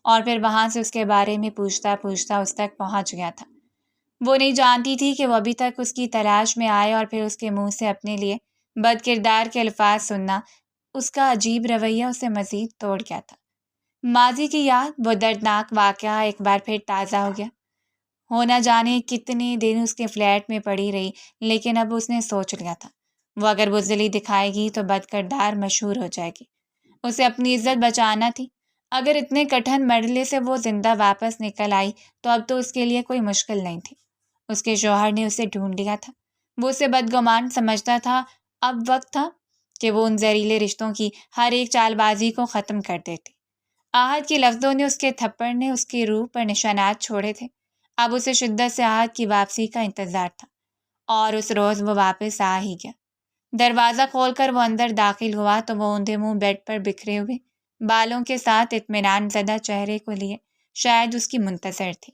اور پھر وہاں سے اس کے بارے میں پوچھتا پوچھتا اس تک پہنچ گیا تھا۔ وہ نہیں جانتی تھی کہ وہ ابھی تک اس کی تلاش میں آئے اور پھر اس کے منہ سے اپنے لیے بد کردار کے الفاظ سننا، اس کا عجیب رویہ اسے مزید توڑ گیا تھا۔ ماضی کی یاد، وہ دردناک واقعہ ایک بار پھر تازہ ہو گیا۔ ہونا جانے کتنے دن اس کے فلیٹ میں پڑی رہی، لیکن اب اس نے سوچ لیا تھا وہ اگر بزدلی دکھائے گی تو بد کردار مشہور ہو جائے گی۔ اسے اپنی عزت بچانا تھی۔ اگر اتنے کٹھن مرحلے سے وہ زندہ واپس نکل آئی تو اب تو اس کے لیے کوئی مشکل نہیں تھی۔ اس کے شوہر نے اسے ڈھونڈ لیا تھا، وہ اسے بدگمان سمجھتا تھا۔ اب وقت تھا کہ وہ ان زہریلے رشتوں کی ہر ایک چال بازی کو ختم کر دیتی۔ آہد کے لفظوں نے، اس کے تھپڑ نے اس کی روح پر نشانات چھوڑے تھے۔ اب اسے شدت سے آہد کی واپسی کا انتظار تھا اور اس روز وہ واپس آ ہی گیا۔ دروازہ کھول کر وہ اندر داخل ہوا تو وہ اوندھے منہ بیڈ پر بکھرے ہوئے بالوں کے ساتھ اطمینان زدہ چہرے کو لیے شاید اس کی منتظر تھی۔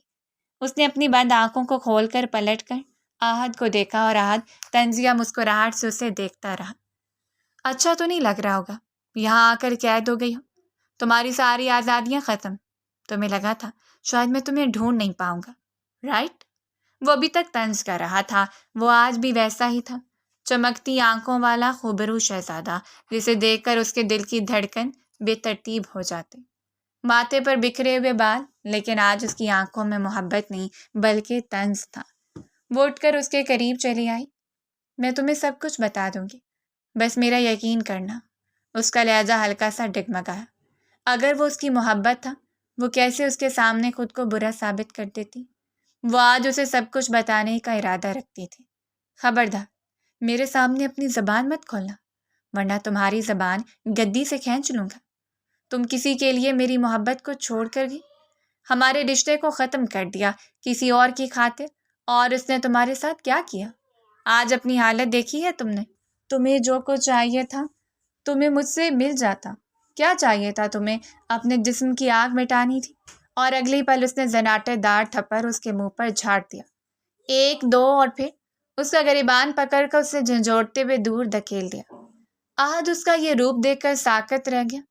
اس نے اپنی بند آنکھوں کو کھول کر پلٹ کر آہد کو دیکھا اور آہد طنزیہ مسکراہٹ سے اسے دیکھتا رہا۔ اچھا تو نہیں لگ رہا ہوگا یہاں آ کر قید ہو گئی ہو، تمہاری ساری آزادیاں ختم، تمہیں لگا تھا شاید میں تمہیں ڈھونڈ نہیں پاؤں گا، رائٹ؟ وہ ابھی تک طنز کر رہا تھا، وہ آج بھی ویسا ہی تھا، چمکتی آنکھوں والا خوبرو شہزادہ جسے دیکھ کر اس کے دل کی دھڑکن بے ترتیب ہو جاتے۔ ماتھے پر بکھرے ہوئے بال، لیکن آج اس کی آنکھوں میں محبت نہیں بلکہ طنز تھا۔ وہ اٹھ کر اس کے قریب چلی آئی۔ میں تمہیں سب کچھ بتا دوں گی، بس میرا یقین کرنا۔ اس کا لہجہ ہلکا سا ڈگمگایا۔ اگر وہ اس کی محبت تھا، وہ کیسے اس کے سامنے خود کو برا ثابت کر دیتی؟ وہ آج اسے سب کچھ بتانے کا ارادہ رکھتی تھی۔ خبردار میرے سامنے اپنی زبان مت کھولنا، ورنہ تمہاری زبان گدی سے کھینچ لوں گا۔ تم کسی کے لیے میری محبت کو چھوڑ کر گئی، ہمارے رشتے کو ختم کر دیا کسی اور کی خاطر، اور اس نے تمہارے ساتھ کیا کیا؟ آج اپنی حالت دیکھی ہے تم نے؟ تمہیں جو کچھ چاہیے تھا تمہیں مجھ سے مل جاتا۔ کیا چاہیے تھا تمہیں؟ اپنے جسم کی آگ مٹانی تھی، اور اگلی پل اس نے زناٹے دار تھپڑ اس کے منہ پر جھاڑ دیا، ایک دو، اور پھر اس کا گریبان پکڑ کر اسے جھنجھوڑتے ہوئے دور دھکیل دیا۔ آہد اس کا یہ روپ دیکھ کر ساکت رہ گیا۔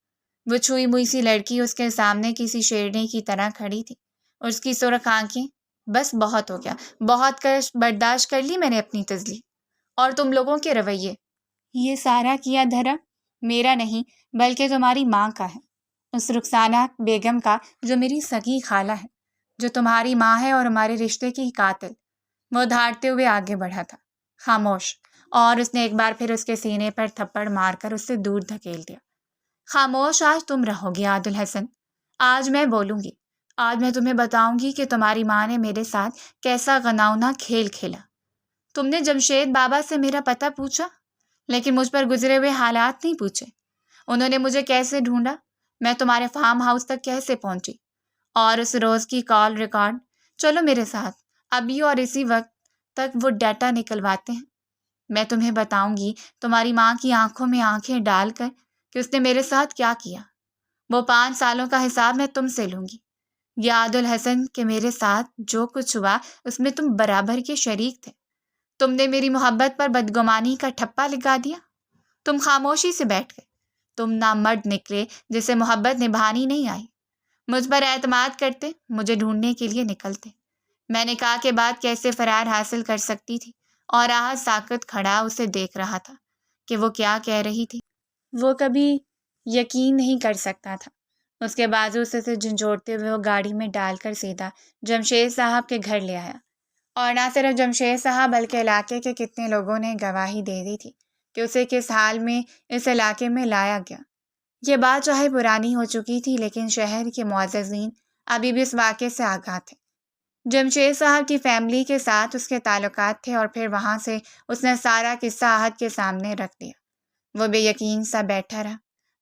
وہ چھوئی موئی سی لڑکی اس کے سامنے کسی شیرنی کی طرح کھڑی تھی، اور اس کی سرخ آنکھیں۔ بس بہت ہو گیا، بہت برداشت کر لی میں نے اپنی تزلی اور تم لوگوں کے رویے۔ یہ سارا کیا دھرا میرا نہیں بلکہ تمہاری ماں کا ہے، اس رخسانہ بیگم کا جو میری سگی خالہ ہے، جو تمہاری ماں ہے اور ہمارے رشتے کی قاتل۔ وہ دھاڑتے ہوئے آگے بڑھا تھا۔ خاموش، اور اس نے ایک بار پھر اس کے سینے پر تھپڑ مار کر اس سے دور دھکیل دیا۔ خاموش، آج تم رہو گی عادل حسن، آج میں بولوں گی، آج میں تمہیں بتاؤں گی کہ تمہاری ماں نے میرے ساتھ کیسا غناؤنا کھیل کھیلا۔ تم نے جمشید بابا سے میرا پتہ پوچھا، لیکن مجھ پر گزرے ہوئے حالات نہیں پوچھے۔ انہوں نے مجھے کیسے ڈھونڈا، میں تمہارے فارم ہاؤس تک کیسے پہنچی، اور اس روز کی کال ریکارڈ۔ چلو میرے ساتھ ابھی، اور اسی وقت تک وہ ڈیٹا نکلواتے ہیں۔ میں تمہیں بتاؤں گی تمہاری ماں کی آنکھوں میں آنکھیں ڈال کر کہ اس نے میرے ساتھ کیا کیا۔ وہ 5 سالوں کا حساب میں تم سے لوں گی۔ یہ عادل حسن کہ میرے ساتھ جو کچھ ہوا اس میں تم برابر کے شریک تھے۔ تم نے میری محبت پر بدگمانی کا ٹھپا لگا دیا۔ تم خاموشی سے بیٹھ گئے۔ تم نامرد نکلے جسے محبت نبھانی نہیں آئی۔ مجھ پر اعتماد کرتے، مجھے ڈھونڈنے کے لیے نکلتے۔ میں نے کہا کے بعد کیسے فرار حاصل کر سکتی تھی، اور آج ساکت کھڑا اسے دیکھ رہا تھا کہ وہ کیا کہہ رہی تھی۔ وہ کبھی یقین نہیں کر سکتا تھا۔ اس کے بازو سے جھنجھوڑتے ہوئے وہ گاڑی میں ڈال کر سیدھا جمشید صاحب کے گھر لے آیا، اور نہ صرف جمشید صاحب بلکہ علاقے کے کتنے لوگوں نے گواہی دے دی تھی کہ اسے کس حال میں اس علاقے میں لایا گیا۔ یہ بات چاہے پرانی ہو چکی تھی، لیکن شہر کے معززین ابھی بھی اس واقعے سے آگاہ تھے۔ جمشید صاحب کی فیملی کے ساتھ اس کے تعلقات تھے، اور پھر وہاں سے اس نے سارا قصہ احد کے سامنے رکھ دیا۔ وہ بے یقین سا بیٹھا رہا۔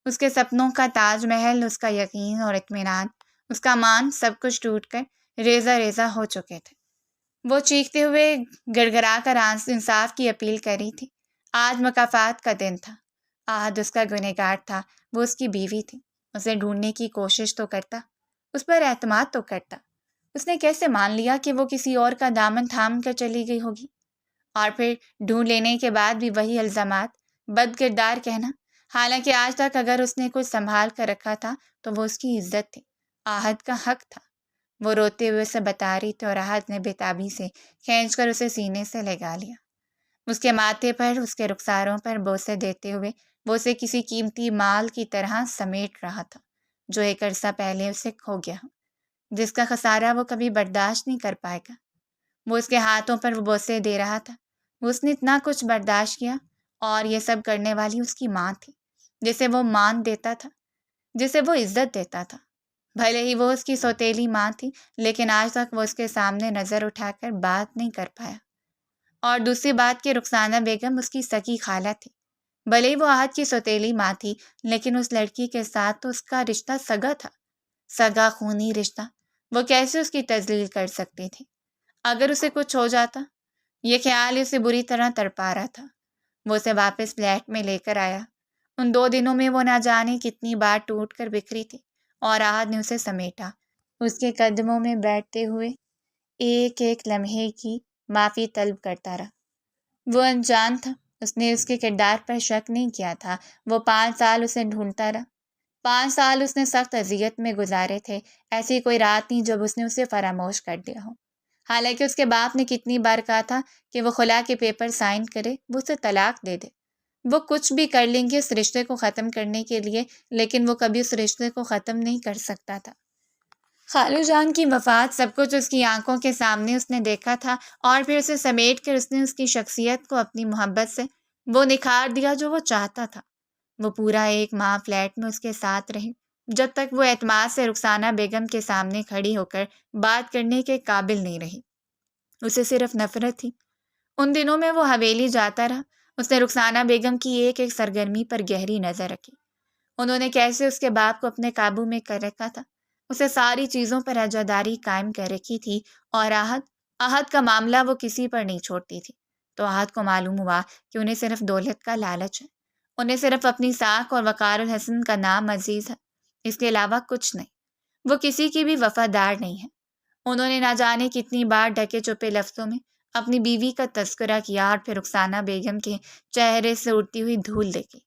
اس کے سپنوں کا تاج محل، اس کا یقین اور اطمینان، اس کا مان، سب کچھ ٹوٹ کر ریزہ ریزہ ہو چکے تھے۔ وہ چیختے ہوئے گڑگڑا کر انصاف کی اپیل کر رہی تھی۔ آج مکافات کا دن تھا۔ احد اس کا گنہگار تھا، وہ اس کی بیوی تھی۔ اسے ڈھونڈنے کی کوشش تو کرتا، اس پر اعتماد تو کرتا۔ اس نے کیسے مان لیا کہ وہ کسی اور کا دامن تھام کر چلی گئی ہوگی، اور پھر ڈھونڈ لینے کے بعد بھی وہی الزامات، بد کردار کہنا، حالانکہ آج تک اگر اس نے کچھ سنبھال کر رکھا تھا تو وہ اس کی عزت تھی، احد کا حق تھا۔ وہ روتے ہوئے اسے بتا رہی تھی، اور احد نے بےتابی سے کھینچ کر اسے سینے سے لگا لیا۔ اس کے ماتھے پر، اس کے رخساروں پر بوسے دیتے ہوئے وہ اسے کسی قیمتی مال کی طرح سمیٹ رہا تھا جو ایک عرصہ پہلے اسے کھو گیا، جس کا خسارہ وہ کبھی برداشت نہیں کر پائے گا۔ وہ اس کے ہاتھوں پر وہ بوسے دے رہا تھا۔ اس نے اتنا کچھ برداشت کیا، اور یہ سب کرنے والی اس کی ماں تھی، جسے وہ مان دیتا تھا، جسے وہ عزت دیتا تھا۔ بھلے ہی وہ اس کی سوتیلی ماں تھی، لیکن آج تک وہ اس کے سامنے نظر اٹھا کر بات نہیں کر پایا۔ اور دوسری بات کہ رخسانہ بیگم اس کی سگی خالہ تھی۔ بھلے ہی وہ احد کی سوتیلی ماں تھی، لیکن اس لڑکی کے ساتھ تو اس کا رشتہ سگا تھا، سگا خونی رشتہ۔ وہ کیسے اس کی تذلیل کر سکتی تھی؟ اگر اسے کچھ ہو جاتا، یہ خیال اسے بری طرح تڑپا رہا تھا۔ وہ اسے واپس فلیٹ میں لے کر آیا۔ ان 2 دنوں میں وہ نہ جانے کتنی بار ٹوٹ کر بکھری تھی، اور احد نے اسے سمیٹا، اس کے قدموں میں بیٹھتے ہوئے ایک ایک لمحے کی معافی طلب کرتا رہا۔ وہ انجان تھا، اس نے اس کے کردار پر شک نہیں کیا تھا۔ وہ 5 سال اسے ڈھونڈتا رہا۔ 5 سال اس نے سخت اذیت میں گزارے تھے۔ ایسی کوئی رات نہیں جب اس نے اسے فراموش کر دیا ہو۔ حالانکہ اس کے باپ نے کتنی بار کہا تھا کہ وہ خلا کے پیپر سائن کرے، وہ اسے طلاق دے دے۔ وہ کچھ بھی کر لیں گے اس رشتے کو ختم کرنے کے لیے، لیکن وہ کبھی اس رشتے کو ختم نہیں کر سکتا تھا۔ خالو جان کی وفات، سب کچھ اس کی آنکھوں کے سامنے اس نے دیکھا تھا، اور پھر اسے سمیٹ کر اس نے اس کی شخصیت کو اپنی محبت سے وہ نکھار دیا جو وہ چاہتا تھا۔ وہ پورا 1 ماہ فلیٹ میں اس کے ساتھ رہی، جب تک وہ اعتماد سے رخسانہ بیگم کے سامنے کھڑی ہو کر بات کرنے کے قابل نہیں رہی۔ اسے صرف نفرت تھی۔ ان دنوں میں وہ حویلی جاتا رہا۔ اس نے رخسانہ بیگم کی ایک ایک سرگرمی پر گہری نظر رکھی۔ انہوں نے کیسے اس کے باپ کو اپنے قابو میں کر رکھا تھا، اسے ساری چیزوں پر عزاداری قائم کر رکھی تھی، اور احد کا معاملہ وہ کسی پر نہیں چھوڑتی تھی۔ تو احد کو معلوم ہوا کہ انہیں صرف دولت کا لالچ ہے، انہیں صرف اپنی ساکھ اور وقار الحسن کا نام عزیز ہے، اس کے علاوہ کچھ نہیں۔ وہ کسی کی بھی وفادار نہیں ہے۔ انہوں نے نہ جانے کتنی بار ڈھکے چھپے لفظوں میں اپنی بیوی کا تذکرہ کیا، اور پھر رخسانہ بیگم کے چہرے سے اڑتی ہوئی دھول دیکھی۔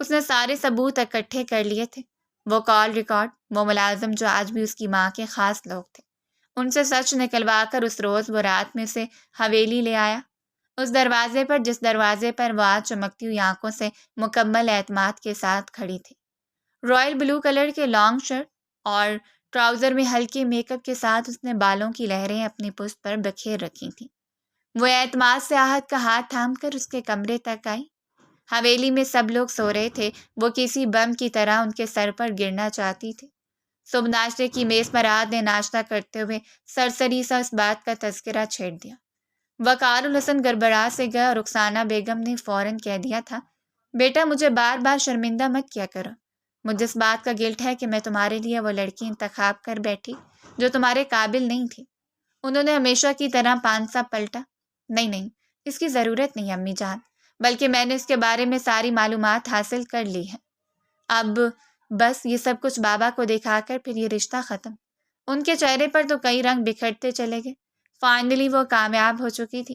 اس نے سارے ثبوت اکٹھے کر لیے تھے، وہ کال ریکارڈ، وہ ملازم جو آج بھی اس کی ماں کے خاص لوگ تھے، ان سے سچ نکلوا کر اس روز وہ رات میں سے حویلی لے آیا، اس دروازے پر جس دروازے پر وہ آج چمکتی ہوئی آنکھوں سے مکمل اعتماد کے ساتھ کھڑی تھی۔ رائل بلو کلر کے لانگ شرٹ اور ٹراؤزر میں ہلکے میک اپ کے ساتھ اس نے بالوں کی لہریں اپنی پشت پر بکھیر رکھی تھیں۔ وہ اعتماد سے آہت کا ہاتھ تھام کر اس کے کمرے تک آئی۔ حویلی میں سب لوگ سو رہے تھے، وہ کسی بم کی طرح ان کے سر پر گرنا چاہتی تھی۔ صبح ناشتے کی میز پر رات نے ناشتہ کرتے ہوئے سرسری سا اس بات کا تذکرہ چھیڑ دیا۔ وقار الحسن گڑبڑا سے گیا اور رخسانہ بیگم نے فوراً کہہ دیا تھا، بیٹا مجھے بار بار شرمندہ مت کیا کرو، مجھے اس بات کا گلٹ ہے کہ میں تمہارے لیے وہ لڑکی انتخاب کر بیٹھی جو تمہارے قابل نہیں تھی۔ انہوں نے ہمیشہ کی طرح پانسا پلٹا۔ نہیں، اس کی ضرورت نہیں امی جان، بلکہ میں نے اس کے بارے میں ساری معلومات حاصل کر لی ہے۔ اب بس یہ سب کچھ بابا کو دکھا کر پھر یہ رشتہ ختم۔ ان کے چہرے پر تو کئی رنگ بکھرتے چلے گئے۔ فائنلی وہ کامیاب ہو چکی تھی۔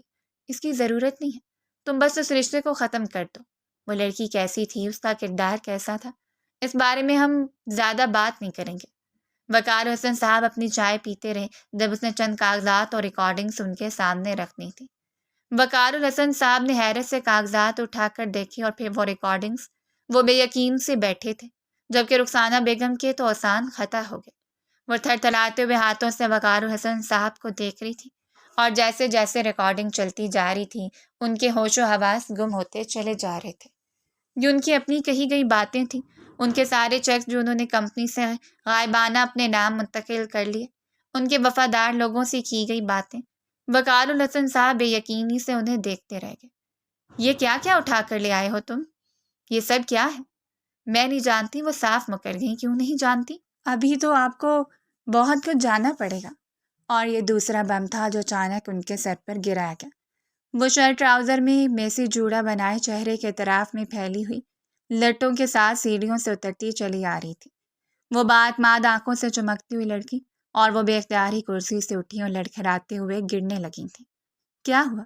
اس کی ضرورت نہیں ہے، تم بس اس رشتے کو ختم کر دو۔ وہ لڑکی کیسی تھی، اس کا کردار کیسا تھا، اس بارے میں ہم زیادہ بات نہیں کریں گے۔ وقار حسن صاحب اپنی چائے پیتے رہے جب اس نے چند کاغذات اور ریکارڈنگز ان کے سامنے رکھنی تھی۔ وقار الحسن صاحب نے حیرت سے کاغذات اٹھا کر دیکھے اور پھر وہ ریکارڈنگز۔ وہ بے یقین سے بیٹھے تھے، جبکہ رخسانہ بیگم کے تو آسان خطا ہو گئے۔ وہ تھرتھراتے ہوئے ہاتھوں سے وقار الحسن صاحب کو دیکھ رہی تھی، اور جیسے جیسے ریکارڈنگ چلتی جا رہی تھی ان کے ہوش و حواس گم ہوتے چلے جا رہے تھے۔ یہ ان کی اپنی کہی گئی باتیں تھیں، ان کے سارے چیکس جو انہوں نے کمپنی سے غائبانہ اپنے نام منتقل کر لیے، ان کے وفادار لوگوں سے کی گئی باتیں۔ وقار الحسن صاحب بے یقینی سے انہیں دیکھتے رہ گئے۔ یہ کیا کیا اٹھا کر لے آئے ہو تم؟ یہ سب کیا ہے؟ میں نہیں جانتی، وہ صاف مکر گئی۔ کیوں نہیں جانتی؟ ابھی تو آپ کو بہت کچھ جاننا پڑے گا۔ اور یہ دوسرا بم تھا جو اچانک ان کے سر پر گرایا گیا۔ وہ شرٹ ٹراؤزر میں میسی جوڑا بنائے چہرے کے اطراف میں پھیلی ہوئی لٹوں کے ساتھ سیڑھیوں سے اترتی چلی آ رہی تھی۔ وہ باعتماد آنکھوں سے چمکتی ہوئی لڑکی، اور وہ بے اختیاری کرسی سے اٹھی اور لڑکھڑاتے ہوئے گرنے لگی تھیں۔ کیا ہوا؟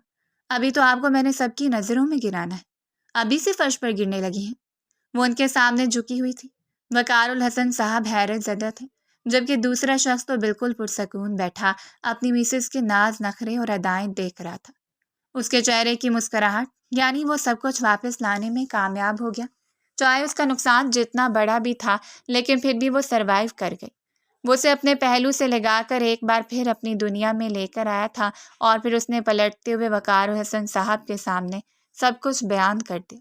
ابھی تو آپ کو میں نے سب کی نظروں میں گرانا ہے، ابھی سے فرش پر گرنے لگی ہیں؟ وہ ان کے سامنے جھکی ہوئی تھی۔ وقار الحسن صاحب حیرت زدہ تھے، جبکہ دوسرا شخص تو بالکل پرسکون بیٹھا اپنی میسز کے ناز نخرے اور ادائیں دیکھ رہا تھا۔ اس کے چہرے کی مسکراہٹ، یعنی وہ سب کچھ واپس لانے میں کامیاب ہو گیا۔ چاہے اس کا نقصان جتنا بڑا بھی تھا، لیکن پھر بھی وہ سروائیو کر گئی۔ وہ اسے اپنے پہلو سے لگا کر ایک بار پھر اپنی دنیا میں لے کر آیا تھا، اور پھر اس نے پلٹتے ہوئے وقار حسن صاحب کے سامنے سب کچھ بیان کر دیا۔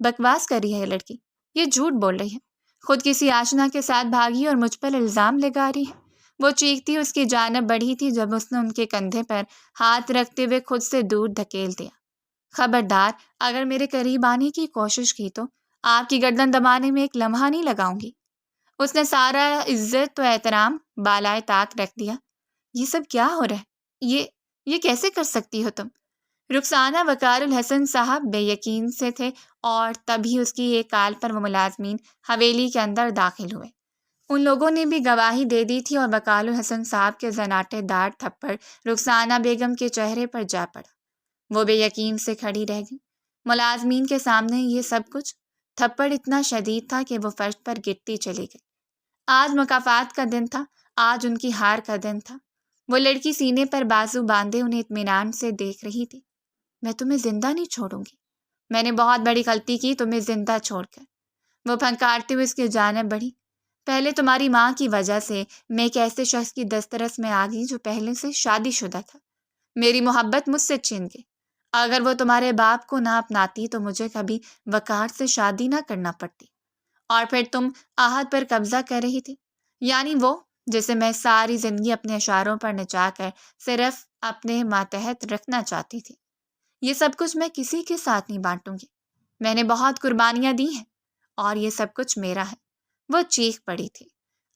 بکواس کر رہی ہے یہ لڑکی، یہ جھوٹ بول رہی ہے، خود کسی آشنا کے ساتھ بھاگی اور مجھ پر الزام لگا رہی ہے۔ وہ چیختی اس کی جانب بڑھی تھی جب اس نے ان کے کندھے پر ہاتھ رکھتے ہوئے خود سے دور دھکیل دیا۔ خبردار، اگر میرے قریب آنے کی کوشش کی تو آپ کی گردن دبانے میں ایک لمحہ نہیں لگاؤں گی۔ اس نے سارا عزت و احترام بالائے طاق رکھ دیا۔ یہ سب کیا ہو رہا ہے؟ یہ کیسے کر سکتی ہو تم؟ رخسانہ وقار الحسن صاحب بے یقین سے تھے، اور تبھی اس کی ایک کال پر وہ ملازمین حویلی کے اندر داخل ہوئے۔ ان لوگوں نے بھی گواہی دے دی تھی، اور وقار الحسن صاحب کے زناٹے دار تھپڑ رخسانہ بیگم کے چہرے پر جا پڑا۔ وہ بے یقین سے کھڑی رہ گئی۔ ملازمین کے سامنے یہ سب کچھ؟ تھپڑ اتنا شدید تھا کہ وہ فرش پر گرتی چلی گئی۔ آج مکافات کا دن تھا، آج ان کی ہار کا دن تھا۔ وہ لڑکی سینے پر بازو باندھے انہیں اطمینان سے دیکھ رہی تھی۔ میں تمہیں زندہ نہیں چھوڑوں گی، میں نے بہت بڑی غلطی کی تمہیں زندہ چھوڑ کر۔ وہ پھنکارتے ہوئے اس کی جانب بڑھی۔ پہلے تمہاری ماں کی وجہ سے میں ایک ایسے شخص کی دسترس میں آ گئی جو پہلے سے شادی شدہ تھا۔ میری محبت مجھ سے چھن گئی۔ اگر وہ تمہارے باپ کو نہ اپناتی تو مجھے کبھی وقار سے شادی نہ کرنا پڑتی۔ اور پھر تم آہت پر قبضہ کر رہی تھی، یعنی وہ جسے میں ساری زندگی اپنے اشاروں پر نچا کر صرف اپنے ماتحت رکھنا چاہتی تھی۔ یہ سب کچھ میں کسی کے ساتھ نہیں بانٹوں گی۔ میں نے بہت قربانیاں دی ہیں، اور یہ سب کچھ میرا ہے۔ وہ چیخ پڑی تھی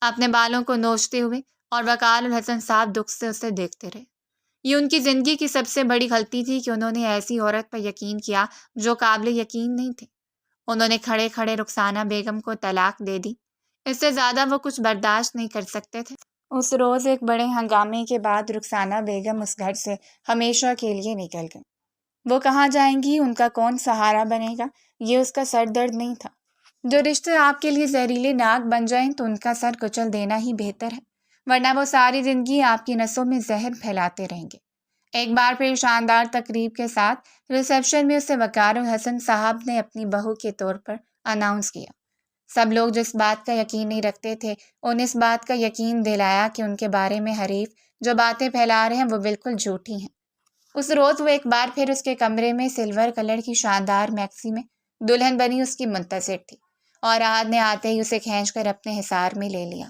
اپنے بالوں کو نوچتے ہوئے، اور وقار الحسن صاحب دکھ سے اسے دیکھتے رہے۔ یہ ان کی زندگی کی سب سے بڑی غلطی تھی کہ انہوں نے ایسی عورت پر یقین کیا جو قابل یقین نہیں تھی۔ انہوں نے کھڑے کھڑے رخسانہ بیگم کو طلاق دے دی۔ اس سے زیادہ وہ کچھ برداشت نہیں کر سکتے تھے۔ اس روز ایک بڑے ہنگامے کے بعد رخسانہ بیگم اس گھر سے ہمیشہ کے لیے نکل گئی۔ وہ کہاں جائیں گی، ان کا کون سہارا بنے گا، یہ اس کا سر درد نہیں تھا۔ جو رشتے آپ کے لیے زہریلے ناگ بن جائیں تو ان کا سر کچل دینا ہی بہتر ہے۔ ورنہ وہ ساری زندگی آپ کی نسوں میں زہر پھیلاتے رہیں گے۔ ایک بار پھر شاندار تقریب کے ساتھ ریسیپشن میں اسے وقار الحسن صاحب نے اپنی بہو کے طور پر اناؤنس کیا۔ سب لوگ جس بات کا یقین نہیں رکھتے تھے انہیں اس بات کا یقین دلایا کہ ان کے بارے میں حریف جو باتیں پھیلا رہے ہیں وہ بالکل جھوٹی ہیں۔ اس روز وہ ایک بار پھر اس کے کمرے میں سلور کلر کی شاندار میکسی میں دلہن بنی اس کی منتظر تھی، اور عاد نے آتے ہی اسے کھینچ کر اپنے حصار میں لے لیا۔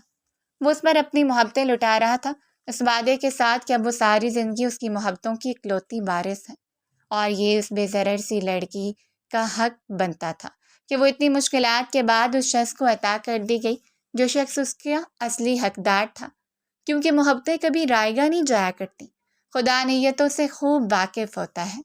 وہ اس پر اپنی محبتیں لٹا رہا تھا، اس وعدے کے ساتھ کہ اب وہ ساری زندگی اس کی محبتوں کی اکلوتی وارث ہے، اور یہ اس بے ضرر سی لڑکی کا حق بنتا تھا کہ وہ اتنی مشکلات کے بعد اس شخص کو عطا کر دی گئی جو شخص اس کا اصلی حقدار تھا، کیونکہ محبتیں کبھی رائے گاہ نہیں جایا کرتی، خدا نیتوں سے خوب واقف ہوتا ہے۔